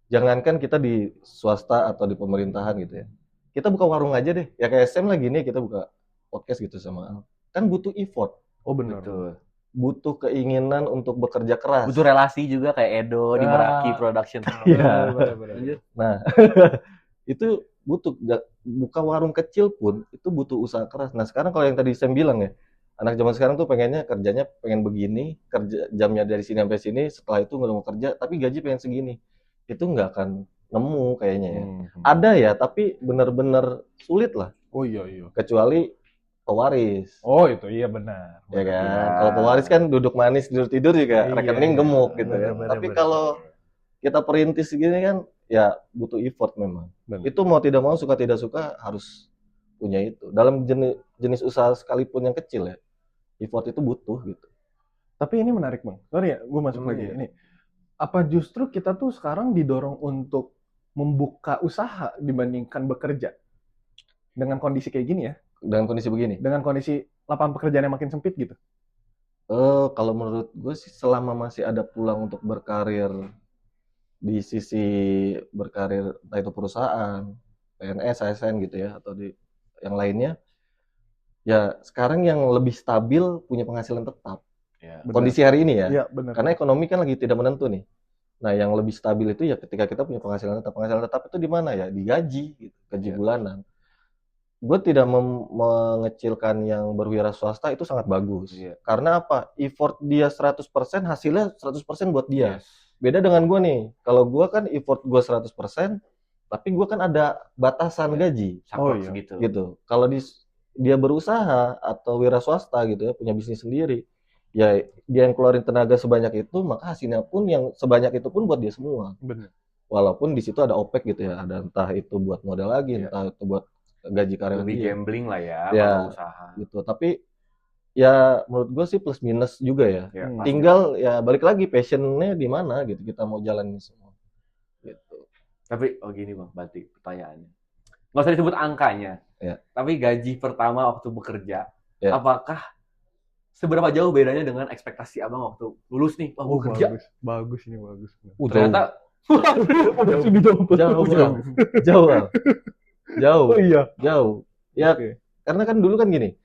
Jangankan kita di swasta atau di pemerintahan gitu ya. Kita buka warung aja deh. Ya kayak Sam lagi nih kita buka podcast gitu sama. Kan butuh effort, Oh benar. Betul. butuh keinginan untuk bekerja keras. Butuh relasi juga kayak Edo di Ah. Meraki Production. Iya. Benar. Nah, itu butuh buka warung kecil pun itu butuh usaha keras. Nah, sekarang kalau yang tadi Sam bilang ya, anak zaman sekarang tuh pengennya kerjanya pengen begini, kerja jamnya dari sini sampai sini, setelah itu nggak mau kerja, tapi gaji pengen segini. Itu nggak akan nemu kayaknya ya. Ada ya, tapi benar-benar sulit lah, Oh iya. kecuali pewaris. Oh itu iya benar. Ya kan, Iya. kalau pewaris kan duduk manis tidur juga Iya, rekening iya. gemuk gitu ya. Benar, Tapi benar. kalau kita perintis gini kan, ya butuh effort memang. Benar. Itu mau tidak mau suka tidak suka harus punya itu. Dalam jenis usaha sekalipun yang kecil ya, effort itu butuh gitu. Tapi ini menarik bang. Sorry ya, gue masuk lagi. Iya. Ini apa justru kita tuh sekarang didorong untuk membuka usaha dibandingkan bekerja dengan kondisi kayak gini ya? Dengan kondisi begini. Dengan kondisi lapangan pekerjaan yang makin sempit gitu. Kalau menurut gue sih selama masih ada peluang untuk berkarir di sisi berkarir entah itu perusahaan, PNS, ASN gitu ya, atau di yang lainnya, ya sekarang yang lebih stabil punya penghasilan tetap. Ya. Benar. Kondisi hari ini ya. Iya benar. Karena ekonomi kan lagi tidak menentu nih. Nah, yang lebih stabil itu ya ketika kita punya penghasilan tetap. Penghasilan tetap itu di mana ya? Di gaji, gitu. Gaji bulanan. Gue tidak mengecilkan yang berwira swasta itu sangat bagus. Iya. Karena apa? Effort dia 100%, hasilnya 100% buat dia. Yes. Beda dengan gue nih. Kalau gue kan effort gue 100%, tapi gue kan ada batasan gaji. Saklek Oh, iya. segitu. Gitu. Kalau dia berusaha atau wira swasta gitu ya, punya bisnis sendiri, ya dia yang keluarin tenaga sebanyak itu, maka hasilnya pun yang sebanyak itu pun buat dia semua. Benar. Walaupun di situ ada OPEC gitu ya, ada entah itu buat modal lagi, Iya. entah itu buat gaji karyawan Lebih dia gambling lah ya, Ya. kalau usaha. gitu. Tapi ya menurut gue sih plus minus juga ya. Ya, Hmm. pasti. Tinggal ya balik lagi passionnya di mana gitu, kita mau jalanin semua. Gitu. Tapi gini bang, berarti pertanyaannya. Nggak usah disebut angkanya. Ya. Tapi gaji pertama waktu bekerja, Ya. apakah seberapa jauh bedanya dengan ekspektasi abang waktu lulus nih? Wah, Oh gua kerja. bagus ini bagus. Ternyata Jauh. Oh iya. Jauh. Ya, Oke. karena kan dulu kan gini.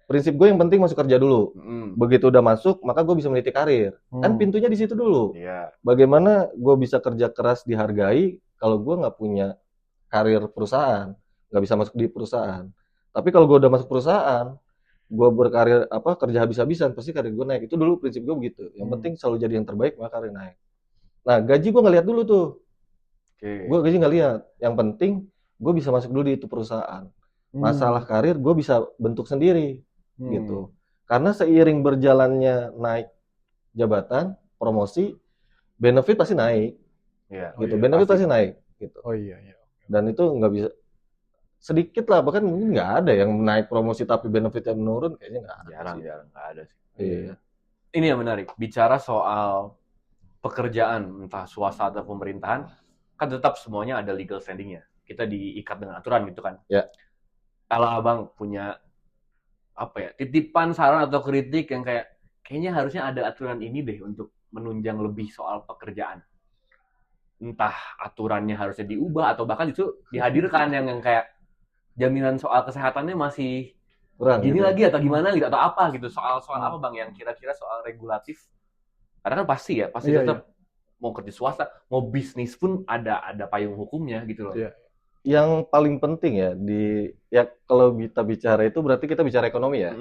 Prinsip gue yang penting masuk kerja dulu. Begitu udah masuk, maka gue bisa meniti karir. Kan pintunya di situ dulu. Iya. Bagaimana gue bisa kerja keras dihargai kalau gue nggak punya karir perusahaan, nggak bisa masuk di perusahaan. Tapi kalau gue udah masuk perusahaan, gue berkarir kerja habis-habisan, pasti karir gue naik. Itu dulu prinsip gue begitu. Yang penting selalu jadi yang terbaik, maka karir naik. Nah, gaji gue nggak lihat dulu tuh. Oke. Gue gaji nggak lihat. Yang penting gue bisa masuk dulu di itu perusahaan. Masalah karir gue bisa bentuk sendiri gitu. Karena seiring berjalannya naik jabatan, promosi, benefit pasti naik Iya. gitu. Benefit pasti naik gitu. Oh iya. Dan itu nggak bisa sedikit lah, bahkan mungkin nggak ada yang naik promosi tapi benefitnya menurun, kayaknya nggak ada sih. Jarang nggak ada sih. Iya. Ini yang menarik. Bicara soal pekerjaan, entah swasta atau pemerintahan, kan tetap semuanya ada legal standing-nya. Kita diikat dengan aturan gitu kan. Ya. Kalau abang punya titipan, saran atau kritik yang kayaknya harusnya ada aturan ini deh untuk menunjang lebih soal pekerjaan. Entah aturannya harusnya diubah atau bahkan justru dihadirkan yang kayak jaminan soal kesehatannya masih Kurang gini gitu. lagi atau gimana gitu atau apa gitu, soal apa bang yang kira-kira soal regulatif. Karena kan pasti Iya, tetap mau kerja swasta, mau bisnis pun ada payung hukumnya gitu loh. Iya. Yang paling penting ya kalau kita bicara itu berarti kita bicara ekonomi ya.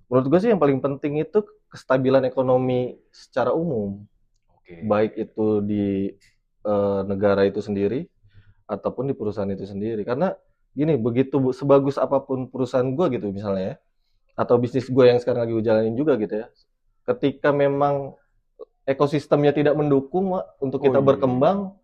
Menurut gue sih yang paling penting itu kestabilan ekonomi secara umum. Oke. Baik itu di negara itu sendiri ataupun di perusahaan itu sendiri. Karena gini, begitu sebagus apapun perusahaan gue gitu misalnya ya, atau bisnis gue yang sekarang lagi gue jalanin juga gitu ya, ketika memang ekosistemnya tidak mendukung untuk kita berkembang,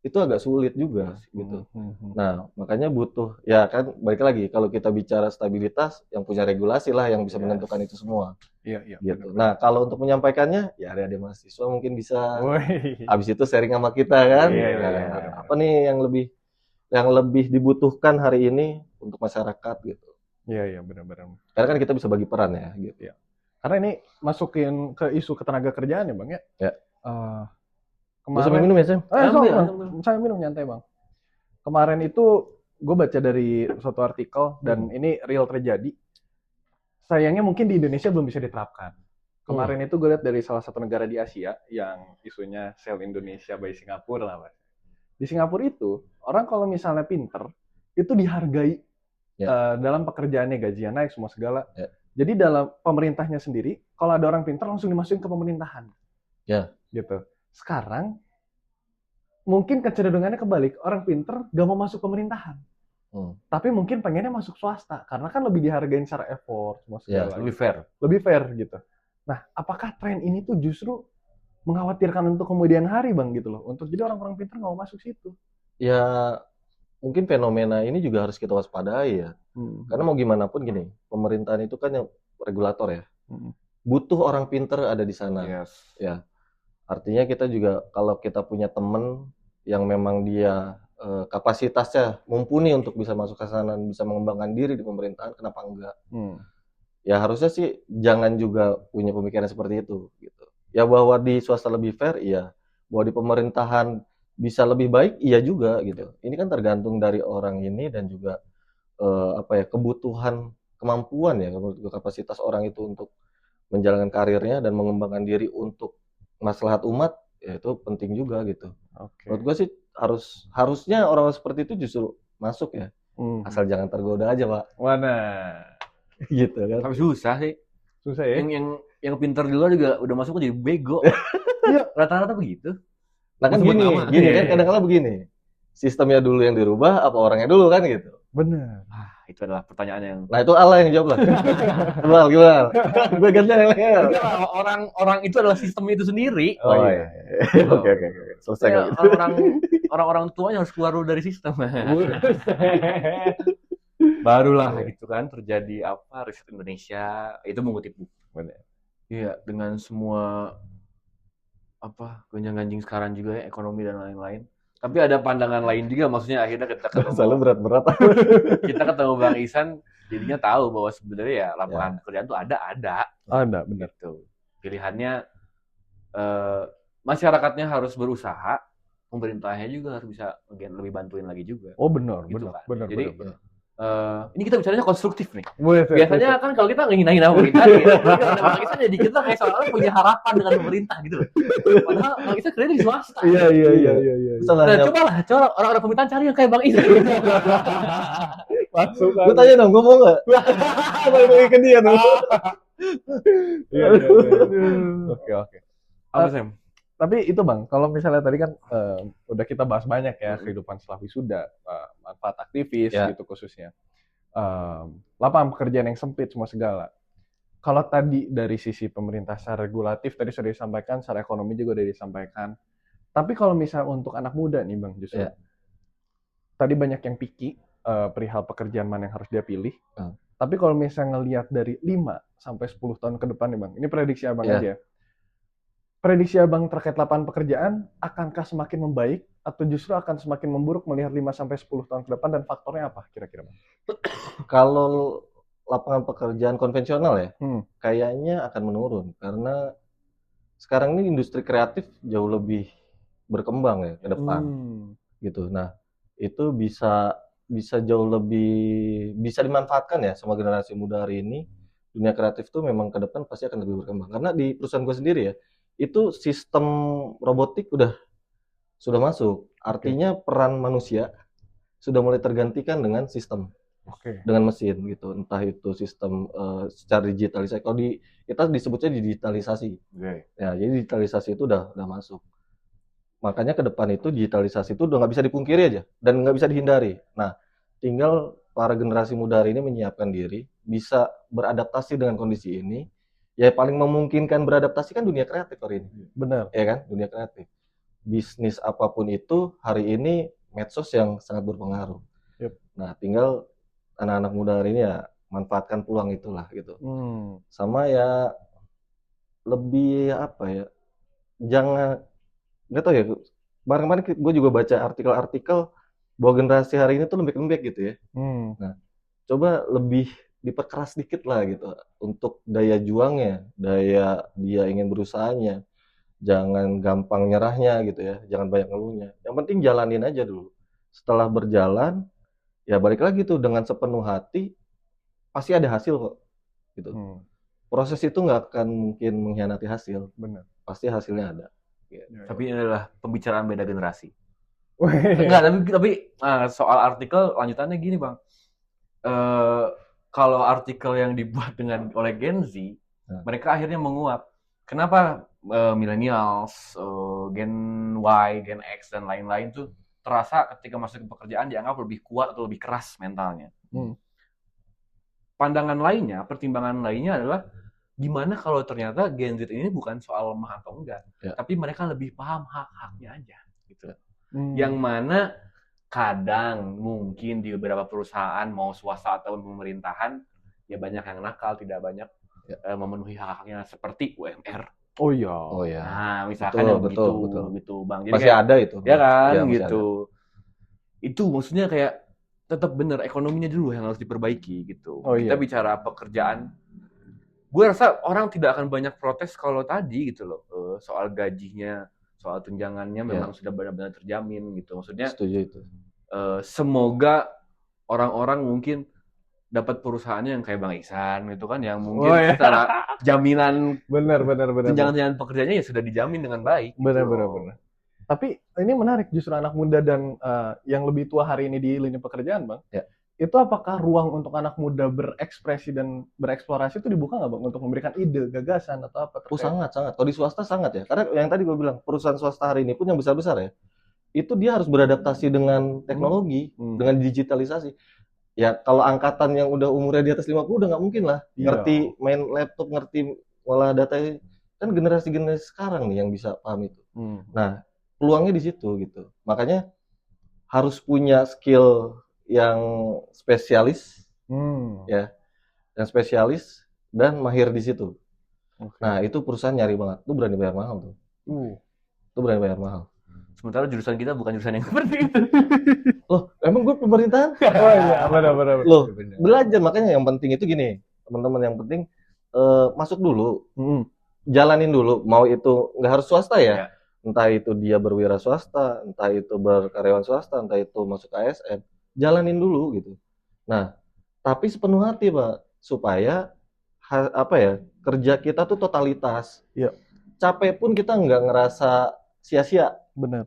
itu agak sulit juga gitu. Nah, makanya butuh, ya kan balik lagi, kalau kita bicara stabilitas, yang punya regulasi lah yang bisa menentukan itu semua. Iya. Gitu. Nah, kalau untuk menyampaikannya, ya ada mahasiswa mungkin bisa, Woi. habis itu sharing sama kita kan. Iya, Nah, iya. apa nih yang lebih dibutuhkan hari ini untuk masyarakat gitu. Iya, benar-benar. Karena kan kita bisa bagi peran ya gitu. Karena ini masukin ke isu ketenaga kerjaan ya, Bang ya. Ya. Eh, Lu sambil kemarin minum ya, Sam? Ambil, Bang. ambil. Saya minum nyantai, Bang. Kemarin itu gue baca dari suatu artikel dan ini real terjadi. Sayangnya mungkin di Indonesia belum bisa diterapkan. Kemarin itu gue lihat dari salah satu negara di Asia yang isunya Sell Indonesia by Singapura lah, Mas. Di Singapura itu orang kalau misalnya pinter itu dihargai dalam pekerjaannya, gajinya naik semua segala. Jadi dalam pemerintahnya sendiri, kalau ada orang pinter langsung dimasukin ke pemerintahan. Ya. Gitu. Sekarang mungkin kecenderungannya kebalik, orang pinter gak mau masuk pemerintahan. Tapi mungkin pengennya masuk swasta karena kan lebih dihargain secara effort semua segala. Lebih fair gitu. Nah, apakah tren ini tuh justru mengkhawatirkan untuk kemudian hari, Bang, gitu loh? Untuk jadi orang-orang pinter nggak mau masuk situ. Ya, mungkin fenomena ini juga harus kita waspadai ya. Karena mau gimana pun gini, pemerintahan itu kan yang regulator ya. Butuh orang pinter ada di sana. Ya. Artinya kita juga kalau kita punya temen yang memang dia kapasitasnya mumpuni untuk bisa masuk ke sana, bisa mengembangkan diri di pemerintahan, kenapa enggak? Ya harusnya sih jangan juga punya pemikiran seperti itu gitu. Ya bahwa di swasta lebih fair, iya. Bahwa di pemerintahan bisa lebih baik, iya juga gitu. Ini kan tergantung dari orang ini dan juga kebutuhan, kemampuan ya, kapasitas orang itu untuk menjalankan karirnya dan mengembangkan diri untuk maslahat umat, ya itu penting juga gitu. Menurut gue sih harusnya orang seperti itu justru masuk ya. Asal jangan tergoda aja, Pak. Mana? Gitu kan. Tapi susah sih. Susah ya? Yang pinter di luar juga udah masuk jadi bego. Iya. Rata-rata begitu. Nah kan gini kan kadang-kadang begini. Sistemnya dulu yang dirubah apa orangnya dulu kan gitu. Bener. Itu adalah pertanyaan yang... Nah itu Allah yang jawab lah. Gimana? Gue ganti yang lain. Orang itu adalah sistem itu sendiri. Oh iya. Oke. Selesai Ya, kali. orang tuanya harus keluar dulu dari sistem. Barulah gitu kan terjadi riset Indonesia itu mengutip buku. Iya, dengan semua gonjang-ganjing sekarang juga ya, ekonomi dan lain-lain. Tapi ada pandangan lain juga, maksudnya akhirnya kita ketemu. Selalu berat-berat. Kita ketemu Bang Ihsan, jadinya tahu bahwa sebenarnya ya lapangan pekerjaan tuh ada. Ada, benar. Gitu. Pilihannya masyarakatnya harus berusaha, pemerintahnya juga harus bisa lebih bantuin lagi juga. Oh benar, Gitu benar, kan. benar. Jadi ini kita bicaranya konstruktif nih. Benar. Biasanya kan kalau kita ngehina-hina pemerintah, Bang Ihsan jadi kita kayak seolah-olah punya harapan dengan pemerintah gitu loh. Padahal Bang Ihsan kerja di swasta. Iya. Nah, coba orang-orang pemerintahan cari yang kayak Bang Ihsan. Masuk. Gue tanya dong, gue mau nggak? Balik ke dia dong. Iya. Oke. Apa Sam? Tapi itu Bang, kalau misalnya tadi kan udah kita bahas banyak ya kehidupan setelah wisuda, manfaat aktivis gitu khususnya. Lapangan pekerjaan yang sempit semua segala. Kalau tadi dari sisi pemerintah secara regulatif tadi sudah disampaikan, secara ekonomi juga sudah disampaikan. Tapi kalau misalnya untuk anak muda nih Bang, justru tadi banyak yang picky perihal pekerjaan mana yang harus dia pilih. Tapi kalau misalnya ngelihat dari 5 sampai 10 tahun ke depan nih Bang, ini prediksi Abang aja. Prediksi Abang terkait lapangan pekerjaan, akankah semakin membaik atau justru akan semakin memburuk melihat 5 sampai 10 tahun ke depan dan faktornya apa kira-kira Bang? Kalau lapangan pekerjaan konvensional ya, kayaknya akan menurun karena sekarang ini industri kreatif jauh lebih berkembang ya ke depan. Gitu. Nah, itu bisa jauh lebih bisa dimanfaatkan ya sama generasi muda hari ini. Dunia kreatif tuh memang ke depan pasti akan lebih berkembang. Karena di perusahaan gue sendiri ya, itu sistem robotik sudah masuk. Artinya peran manusia sudah mulai tergantikan dengan sistem, dengan mesin gitu. Entah itu sistem secara digitalisasi. Kalau kita disebutnya digitalisasi. Ya, jadi digitalisasi itu udah masuk. Makanya ke depan itu digitalisasi itu udah nggak bisa dipungkiri aja dan nggak bisa dihindari. Nah, tinggal para generasi muda hari ini menyiapkan diri, bisa beradaptasi dengan kondisi ini. Ya paling memungkinkan beradaptasi kan dunia kreatif hari ini. Benar. Ya kan, dunia kreatif. Bisnis apapun itu hari ini medsos yang sangat berpengaruh. Nah, tinggal anak-anak muda hari ini ya manfaatkan peluang itulah gitu. Sama ya lebih jangan nggak tahu ya. Kemarin gue juga baca artikel-artikel bahwa generasi hari ini tuh lembek-lembek gitu ya. Nah, coba lebih diperkeras dikit lah gitu untuk daya juangnya, daya dia ingin berusahanya. Jangan gampang nyerahnya gitu ya, jangan banyak ngeluhnya. Yang penting jalanin aja dulu. Setelah berjalan, ya balik lagi tuh dengan sepenuh hati, pasti ada hasil kok gitu. Proses itu nggak akan mungkin mengkhianati hasil, Benar. pasti hasilnya ada. Tapi ini adalah pembicaraan beda generasi. Weh. Enggak, tapi soal artikel lanjutannya gini bang. Kalau artikel yang dibuat oleh Gen Z, mereka akhirnya menguap. Kenapa millennials, Gen Y, Gen X dan lain-lain tuh terasa ketika masuk ke pekerjaan dianggap lebih kuat atau lebih keras mentalnya. Pandangan lainnya, pertimbangan lainnya adalah gimana kalau ternyata Gen Z ini bukan soal lemah atau enggak, tapi mereka lebih paham hak-haknya aja, gitu. Yang mana kadang mungkin di beberapa perusahaan mau swasta atau pemerintahan ya banyak yang nakal, tidak banyak memenuhi hak-haknya seperti UMR. Oh iya. Nah, misalkan yang begitu gitu, Bang. Jadi masih kayak, ada itu. ya kan, Ya, masih gitu. Itu maksudnya kayak tetap bener ekonominya dulu yang harus diperbaiki gitu. Kita bicara pekerjaan, gue rasa orang tidak akan banyak protes kalau tadi gitu loh, soal gajinya, soal tunjangannya memang sudah benar-benar terjamin gitu. Maksudnya Setuju itu. Semoga orang-orang mungkin dapat perusahaannya yang kayak Bang Ihsan gitu kan, yang mungkin secara jaminan Benar. tunjangan pekerjaannya ya sudah dijamin dengan baik. Benar. Tapi ini menarik justru anak muda dan yang lebih tua hari ini di lini pekerjaan, Bang. Ya. Itu apakah ruang untuk anak muda berekspresi dan bereksplorasi itu dibuka nggak, Bang, untuk memberikan ide, gagasan atau apa? Sangat. Kalau di swasta sangat ya. Karena yang tadi gue bilang, perusahaan swasta hari ini pun yang besar-besar ya, itu dia harus beradaptasi dengan teknologi, dengan digitalisasi. Ya kalau angkatan yang udah umurnya di atas 50 udah nggak mungkin lah ngerti main laptop, ngerti ngolah data. Kan generasi-generasi sekarang nih yang bisa paham itu. Nah, peluangnya di situ gitu. Makanya harus punya skill yang spesialis, ya, yang spesialis dan mahir di situ. Nah, itu perusahaan nyari banget. Lu berani bayar mahal tuh. Lu berani bayar mahal. Sementara jurusan kita bukan jurusan yang seperti itu. Loh, emang gue pemerintahan? Oh iya, benar. Loh, belajar. Makanya yang penting itu gini, teman-teman, yang penting masuk dulu. Jalanin dulu. Mau itu nggak harus swasta ya. Entah itu dia berwira swasta, entah itu berkaryawan swasta, entah itu masuk ASN. Jalanin dulu gitu. Nah, tapi sepenuh hati, Pak, supaya kerja kita tuh totalitas. Iya. Capek pun kita nggak ngerasa sia-sia. Benar.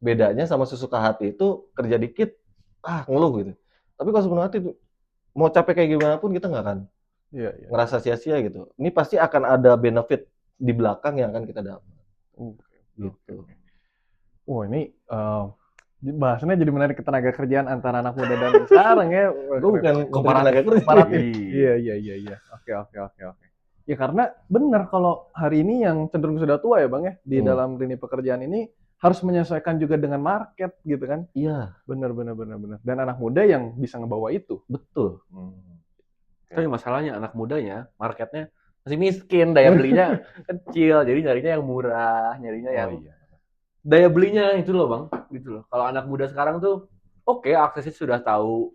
Bedanya sama sesuka hati itu kerja dikit, ngeluh gitu. Tapi kalau sepenuh hati mau capek kayak gimana pun kita nggak akan ngerasa sia-sia gitu. Ini pasti akan ada benefit di belakang yang akan kita dapat. Gitu. Wah, ini bahasannya jadi menarik, ketenaga kerjaan antara anak muda dan sekarang ya. Gue bukan tenaga kerja. Komparatif. Iya. Oke. Ya karena benar kalau hari ini yang cenderung sudah tua ya, Bang ya, di dalam lini pekerjaan ini harus menyesuaikan juga dengan market gitu kan. Iya. Benar. Dan anak muda yang bisa ngebawa itu. Betul. Tapi masalahnya anak mudanya, marketnya masih miskin, daya belinya kecil, jadi nyarinya yang murah, nyarinya yang daya belinya itu loh Bang, gitu loh. Kalau anak muda sekarang tuh oke, aksesnya sudah tahu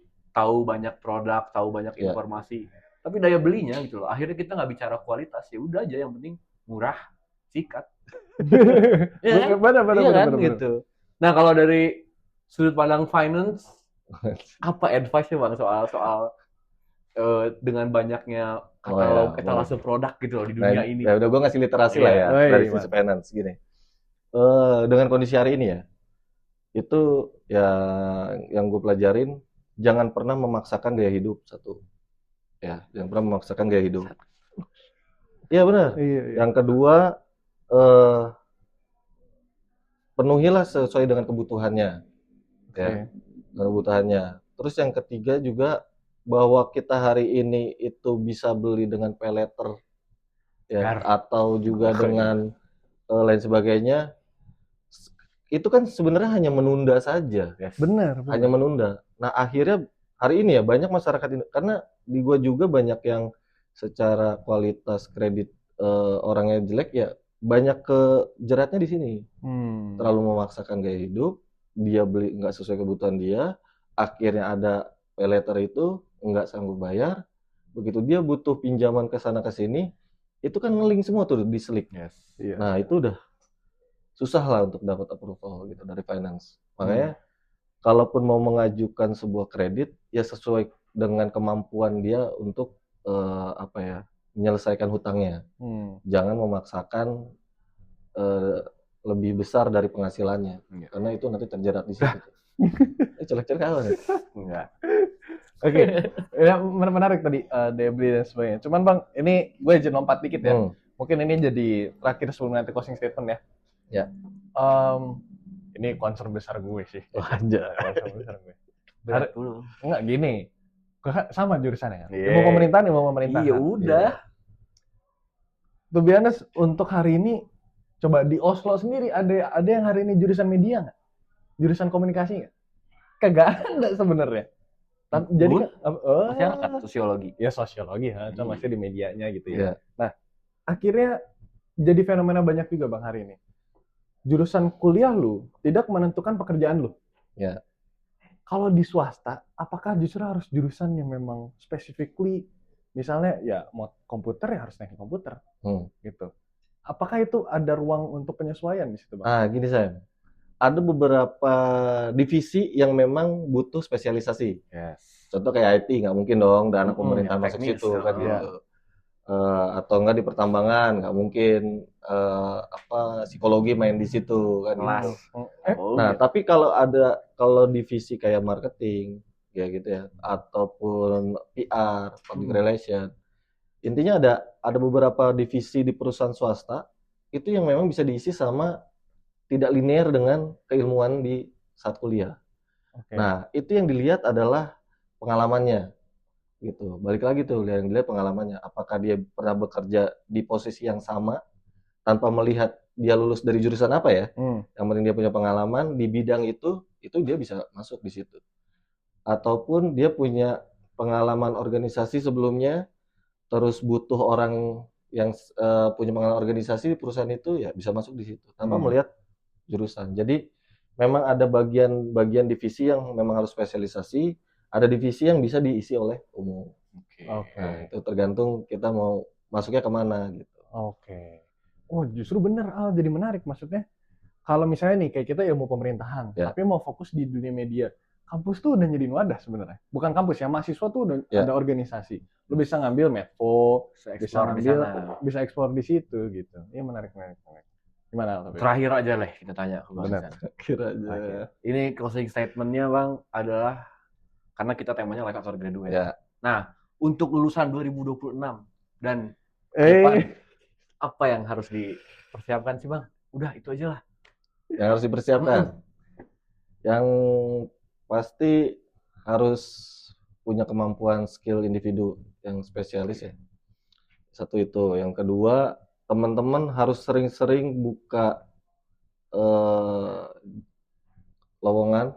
banyak produk, tahu banyak informasi, tapi daya belinya gitu loh. Akhirnya kita nggak bicara kualitas, ya udah aja yang penting murah, sikat. Benar. Gitu. Nah kalau dari sudut pandang finance, apa advice-nya Bang soal dengan banyaknya katalog etalase produk gitu loh di dunia ini? Ya udah, gue ngasih literasi lah ya dari sisi finance gini. Dengan kondisi hari ini ya, itu ya yang gue pelajarin, jangan pernah memaksakan gaya hidup satu. Ya, jangan pernah memaksakan gaya hidup. Iya benar. Yang kedua, penuhilah sesuai dengan kebutuhannya. Ya, dengan kebutuhannya. Terus yang ketiga juga, bahwa kita hari ini itu bisa beli dengan pay letter ya, atau juga dengan lain sebagainya, itu kan sebenarnya hanya menunda saja. Benar. Hanya menunda. Nah akhirnya hari ini ya banyak masyarakat ini, karena di gua juga banyak yang secara kualitas kredit orangnya jelek ya, banyak kejeratnya di sini. Terlalu memaksakan gaya hidup, dia beli nggak sesuai kebutuhan dia, akhirnya ada pay letter itu nggak sanggup bayar, begitu dia butuh pinjaman ke sana ke sini, itu kan ngeling semua tuh di Slick. Yes. Iya. Nah, itu udah susah lah untuk dapat approval gitu dari finance. Makanya kalaupun mau mengajukan sebuah kredit, ya sesuai dengan kemampuan dia untuk apa ya, menyelesaikan hutangnya. Jangan memaksakan lebih besar dari penghasilannya, Iya. karena itu nanti terjerat di situ. Celek-celek apa nih? Enggak. Oke, ya menarik tadi Debri dan sebagainya. Cuman Bang, ini gue izin lompat dikit ya. Mungkin ini jadi terakhir sebelum nanti closing statement ya. Ya. Ini concern besar gue sih. Anjay. Concern besar gue. Berat dulu. Enggak gini. Gue kan sama jurusannya kan. Iya. Ilmu pemerintahan. Iya udah. To be honest, untuk hari ini coba di Oslo sendiri ada yang hari ini jurusan media nggak? Jurusan komunikasi nggak? Kagak ada sebenarnya. Jadi Masyarakat sosiologi. ya sosiologi ya, cuma masih di medianya gitu ya. Iya. Nah, akhirnya jadi fenomena banyak juga Bang hari ini. Jurusan kuliah lu tidak menentukan pekerjaan lu. Ya. Kalau di swasta, apakah justru harus jurusan yang memang specifically misalnya ya mau komputer ya harus teknik komputer gitu. Apakah itu ada ruang untuk penyesuaian di situ, Bang? Gini Sam. Ada beberapa divisi yang memang butuh spesialisasi. Yes. Contoh kayak IT, nggak mungkin dong dan anak pemerintahan masuk teknis, situ kan ya. gitu. Atau enggak di pertambangan, nggak mungkin psikologi main di situ kan Kelas. gitu. Oh, Nah, gitu. tapi kalau divisi kayak marketing ya gitu ya, ataupun PR, public relation, intinya ada beberapa divisi di perusahaan swasta itu yang memang bisa diisi sama tidak linear dengan keilmuan di saat kuliah. Oke. Nah, itu yang dilihat adalah pengalamannya gitu. Balik lagi tuh yang dilihat pengalamannya, apakah dia pernah bekerja di posisi yang sama tanpa melihat dia lulus dari jurusan apa ya. Yang penting dia punya pengalaman di bidang itu dia bisa masuk di situ. Ataupun dia punya pengalaman organisasi sebelumnya, terus butuh orang yang punya pengalaman organisasi di perusahaan itu, ya bisa masuk di situ tanpa melihat jurusan. Jadi memang ada bagian divisi yang memang harus spesialisasi, ada divisi yang bisa diisi oleh umum. Oke. Nah, itu tergantung kita mau masuknya kemana gitu. Oke. Oh, justru benar jadi menarik maksudnya. Kalau misalnya nih kayak kita ilmu pemerintahan, Ya. tapi mau fokus di dunia media, kampus tuh udah jadi wadah sebenarnya. Bukan kampus ya, mahasiswa tuh udah Ya. ada organisasi. Lu bisa ngambil medco, bisa Explore di ngambil, sana. bisa eksplor di situ gitu. Iya menarik. Gimana? Tapi? Terakhir aja lah kita tanya ke Bang Benar. Ihsan. Kira aja. Oke. Ini closing statement-nya Bang adalah karena kita temanya life after graduate. Ya. Nah, untuk lulusan 2026 dan depan, apa yang harus dipersiapkan sih Bang? Udah itu aja lah. Yang harus dipersiapkan. Yang pasti harus punya kemampuan skill individu yang spesialis ya. Satu itu. Yang kedua, teman-teman harus sering-sering buka lowongan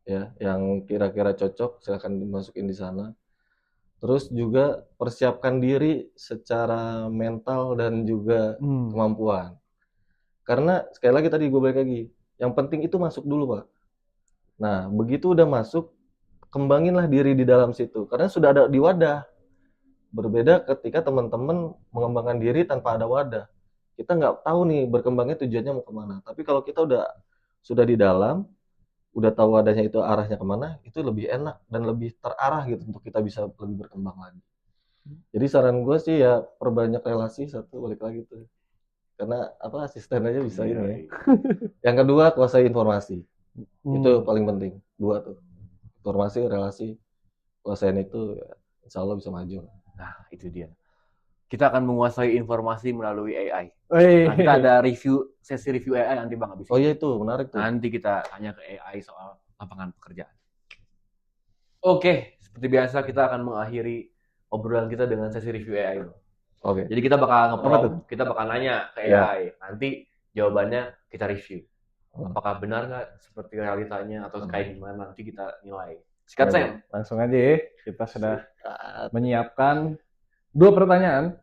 ya yang kira-kira cocok, silakan dimasukin di sana. Terus juga persiapkan diri secara mental dan juga kemampuan. Karena sekali lagi tadi gue balik lagi, yang penting itu masuk dulu Pak. Nah begitu udah masuk, kembanginlah diri di dalam situ. Karena sudah ada di wadah. Berbeda ketika teman-teman mengembangkan diri tanpa ada wadah. Kita nggak tahu nih berkembangnya tujuannya mau kemana. Tapi kalau kita sudah di dalam, udah tahu wadahnya itu arahnya kemana, itu lebih enak dan lebih terarah gitu untuk kita bisa lebih berkembang lagi. Jadi saran gue sih ya perbanyak relasi, satu balik lagi tuh. Karena asisten aja bisa ini ya. Yang kedua kuasai informasi. Itu paling penting. Dua tuh. Informasi, relasi, kuasain itu ya, insya Allah bisa maju. Nah, itu dia. Kita akan menguasai informasi melalui AI. Hey. Nanti ada sesi review AI nanti Bang habis. Oh iya itu menarik tuh. Nanti kita tanya ke AI soal lapangan pekerjaan. Oke, seperti biasa kita akan mengakhiri obrolan kita dengan sesi review AI. Oke. Jadi kita bakal Apa tuh? kita bakal nanya ke Ya. AI. Nanti jawabannya kita review. Apakah benar nggak seperti realitanya atau kayak gimana? Nanti kita nilai. Sikat Sam. Langsung aja ya, kita sudah menyiapkan 2 pertanyaan.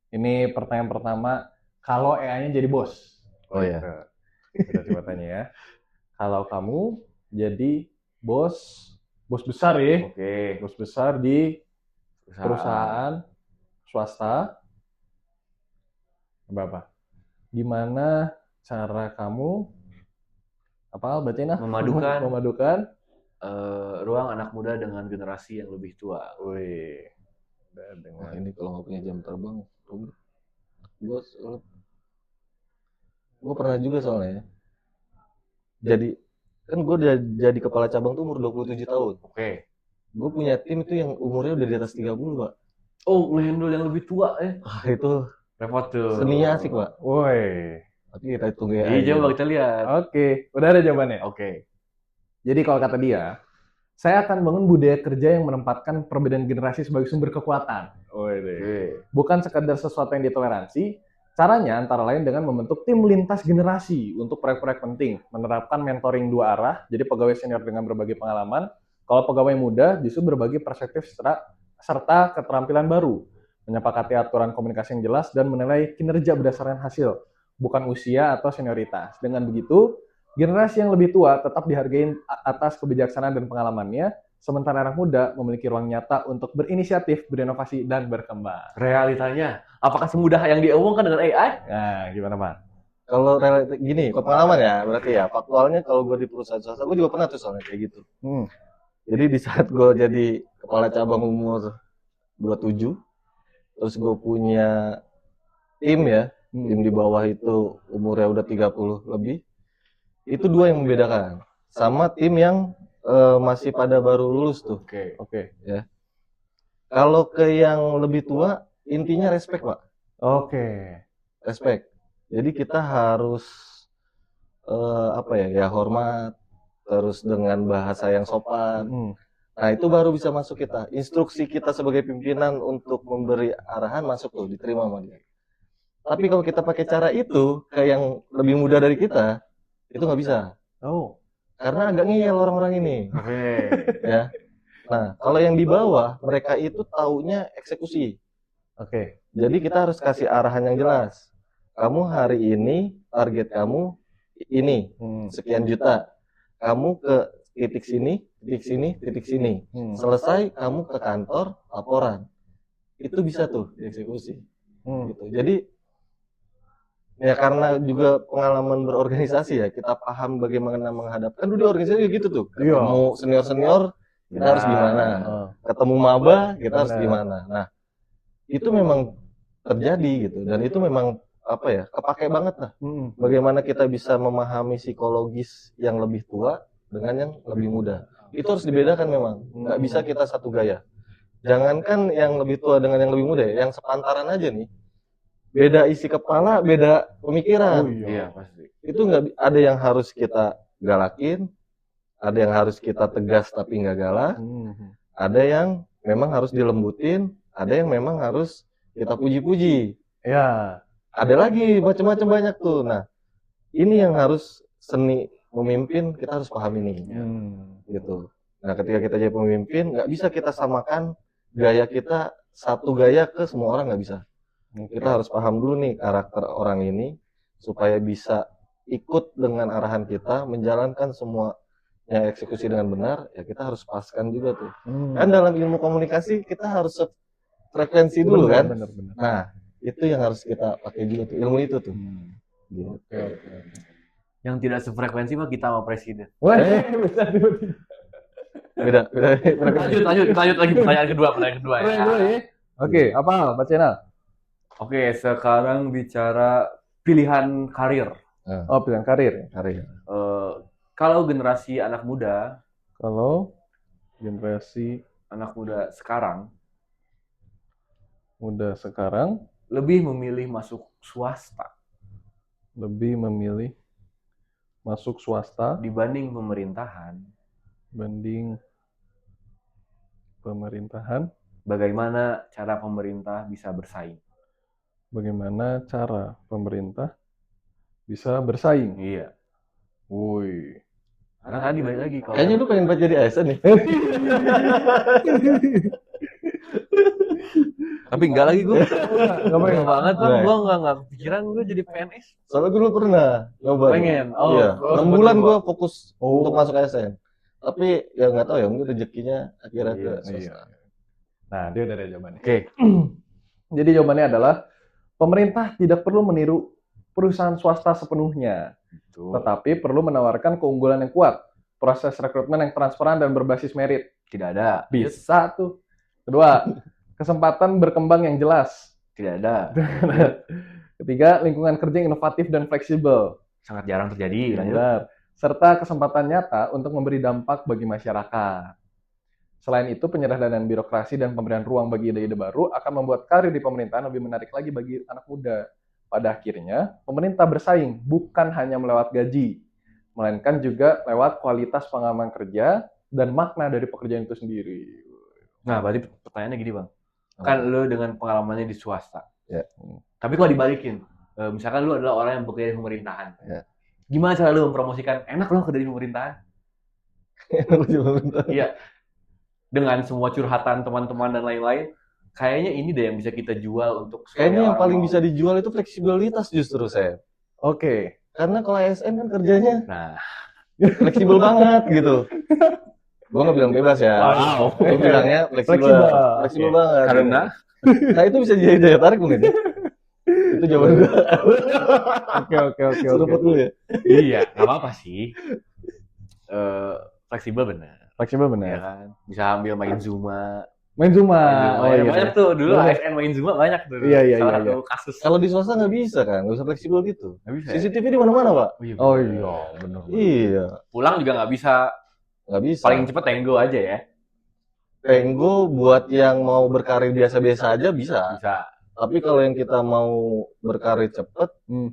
Ini pertanyaan pertama, kalau AI-nya jadi bos. Oh iya. Kita coba tanya ya. Kalau kamu jadi bos besar ya, Oke. bos besar di perusahaan swasta. Apa? Gimana cara kamu bacain memadukan ruang anak muda dengan generasi yang lebih tua. wih Nah, ini kalau nggak punya jam terbang, gue pernah juga soalnya. Jadi kan gue udah jadi kepala cabang tuh umur 27 tahun. Oke. Gue punya tim itu yang umurnya udah di atas 30, Pak. Oh, ngehandle yang lebih tua Itu repot tuh. seninya asik, Pak. woi Tapi kita tunggu ya. Iya, coba kita lihat. oke udah ada jawabannya. Oke. Jadi kalau kata dia, saya akan bangun budaya kerja yang menempatkan perbedaan generasi sebagai sumber kekuatan. Oke. Bukan sekadar sesuatu yang ditoleransi. Caranya antara lain dengan membentuk tim lintas generasi untuk proyek-proyek penting, menerapkan mentoring 2 arah, jadi pegawai senior dengan berbagai pengalaman, kalau pegawai muda justru berbagi perspektif serta keterampilan baru, menyepakati aturan komunikasi yang jelas dan menilai kinerja berdasarkan hasil, bukan usia atau senioritas. Dengan begitu, generasi yang lebih tua tetap dihargai atas kebijaksanaan dan pengalamannya, sementara anak muda memiliki ruang nyata untuk berinisiatif, berinovasi, dan berkembang. Realitanya, apakah semudah yang diomongkan dengan AI? Nah, gimana, Pak? Kalau gini, pengalaman ya, berarti ya. Faktualnya kalau gue di perusahaan swasta, gue juga pernah tuh soalnya kayak gitu. Jadi di saat gue jadi kepala cabang umur 27, terus gue punya tim ya, tim di bawah itu umurnya udah 30 lebih, itu 2 yang membedakan. Sama tim yang masih pada baru lulus tuh. Oke. Ya. Kalau ke yang lebih tua, intinya respect, Pak. Oke. Respect. Jadi kita harus hormat, terus dengan bahasa yang sopan. Nah, itu baru bisa masuk kita. Instruksi kita sebagai pimpinan untuk memberi arahan masuk tuh, diterima sama dia. Tapi kalau kita pakai cara itu ke yang lebih muda dari kita, itu nggak bisa. Oh. Karena agak ngeyel orang-orang ini. Oke. Ya. Nah, kalau yang di bawah, mereka itu taunya eksekusi. Oke. Jadi kita harus kasih arahan yang jelas. Kamu hari ini, target kamu ini, sekian juta. Kamu ke titik sini, titik sini, titik sini. Selesai, kamu ke kantor, laporan. Itu bisa tuh dieksekusi. Gitu. Jadi, ya karena juga pengalaman berorganisasi ya, kita paham bagaimana menghadap. Kan dulu di organisasi gitu tuh. Ketemu senior-senior, kita harus gimana. Ketemu maba, kita harus gimana. Nah, itu memang terjadi gitu. Dan itu memang kepake banget lah. Bagaimana kita bisa memahami psikologis yang lebih tua dengan yang lebih muda. Itu harus dibedakan memang. Nggak bisa kita satu gaya. Jangankan yang lebih tua dengan yang lebih muda ya, yang sepantaran aja nih. Beda isi kepala, beda pemikiran. Iya, pasti. Itu nggak ada yang harus kita galakin, ada yang harus kita tegas tapi nggak galak, ada yang memang harus dilembutin, ada yang memang harus kita puji-puji. Ya. Ada lagi macam-macam banyak tuh. Nah, ini yang harus seni memimpin kita harus paham ini, gitu. Nah, ketika kita jadi pemimpin, nggak bisa kita samakan gaya kita satu gaya ke semua orang, nggak bisa. Kita harus paham dulu nih karakter orang ini supaya bisa ikut dengan arahan kita, menjalankan semua yang eksekusi dengan benar. Ya kita harus paskan juga tuh. Kan dalam ilmu komunikasi kita harus frekuensi dulu kan. Bener. Nah, itu yang harus kita pakai juga tuh, ilmu itu tuh. Gitu. Oke. Yang tidak sefrekuensi mah kita sama presiden. Wah, bisa tiba-tiba. Beda. Lanjut lagi pertanyaan kedua ya. Oke, apa Pak Channel? Oke, sekarang bicara pilihan karir. Oh, pilihan karir. Kalau generasi anak muda sekarang lebih memilih masuk swasta dibanding pemerintahan. Bagaimana cara pemerintah bisa bersaing? Iya. Woi. Karena tadi balik lagi kalau Kayaknya lu pengen banget jadi ASN nih. tapi enggak lagi gue. Nggak pengen banget Nggak. gue enggak kepikiran gue jadi PNS. Soalnya gue dulu pernah nyoba. Pengen. Iya. 6 bulan gue fokus Oh. untuk masuk ASN. Tapi ya nggak tahu ya, mungkin rezekinya akhirnya ke Iya. swasta. Nah, dia udah ada jawabannya. Oke. Jadi jawabannya adalah pemerintah tidak perlu meniru perusahaan swasta sepenuhnya, tetapi perlu menawarkan keunggulan yang kuat, proses rekrutmen yang transparan dan berbasis merit. Tidak ada. Bisa tuh. Kedua, kesempatan berkembang yang jelas. Tidak ada. Ketiga, lingkungan kerja yang inovatif dan fleksibel. Sangat jarang terjadi. Lanjut. Benar. Serta kesempatan nyata untuk memberi dampak bagi masyarakat. Selain itu, penyederhanaan birokrasi dan pemberian ruang bagi ide-ide baru akan membuat karir di pemerintahan lebih menarik lagi bagi anak muda. Pada akhirnya, pemerintah bersaing bukan hanya melewat gaji, melainkan juga lewat kualitas pengalaman kerja dan makna dari pekerjaan itu sendiri. Nah, berarti pertanyaannya gini, Bang. Kan lu dengan pengalamannya di swasta. Ya. Tapi kalau dibalikin, misalkan lu adalah orang yang bekerja di pemerintahan. Ya. Gimana cara lu mempromosikan enak lo kerja di pemerintahan? Iya. Dengan semua curhatan teman-teman dan lain-lain, kayaknya ini deh yang bisa kita jual untuk Kayaknya yang orang paling mau. bisa dijual itu fleksibilitas justru saya. Oke. Karena kalau ASN kan kerjanya Nah, fleksibel banget gitu. Gua nggak bilang bebas ya. wow. Gua bilangnya fleksibel. Fleksibel. Fleksibel Oke. banget. Karena Nah itu bisa jadi daya tarik mungkin. Itu jawaban gua. Oke. Seruput dulu ya. iya, nggak apa-apa sih. Fleksibel benar. Fleksibel Ya benar. kan? Bisa ambil main Zuma. Main Zuma. Main Zuma. Oh, Ya, iya. banyak tuh dulu Banyak. ASN main Zuma banyak tuh. Iya. Salah satu kasus. Kalau di swasta nggak bisa kan, nggak bisa fleksibel gitu. Nggak bisa. ya? CCTV di mana-mana pak. Oh iya, benar. Iya, Pulang juga nggak bisa. nggak bisa. Paling cepet Tango aja ya. Tango buat yang mau berkarir biasa-biasa aja bisa. Bisa. Tapi kalau yang kita mau berkarir cepet,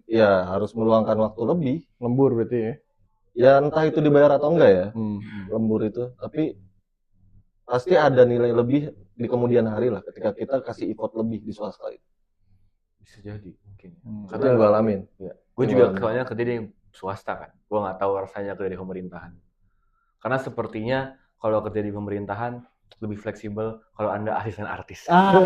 ya harus meluangkan waktu lebih. Lembur berarti ya. Ya entah itu dibayar atau enggak ya, Hmm. lembur itu. Tapi pasti ada nilai lebih di kemudian hari lah ketika kita kasih effort lebih di swasta itu. Bisa jadi mungkin. Itu yang gue alamin. Gue juga Gimana? soalnya kerja di swasta kan. Gue nggak tahu rasanya kerja di pemerintahan. Karena sepertinya kalau kerja di pemerintahan lebih fleksibel kalau Anda asisten artis. Ah.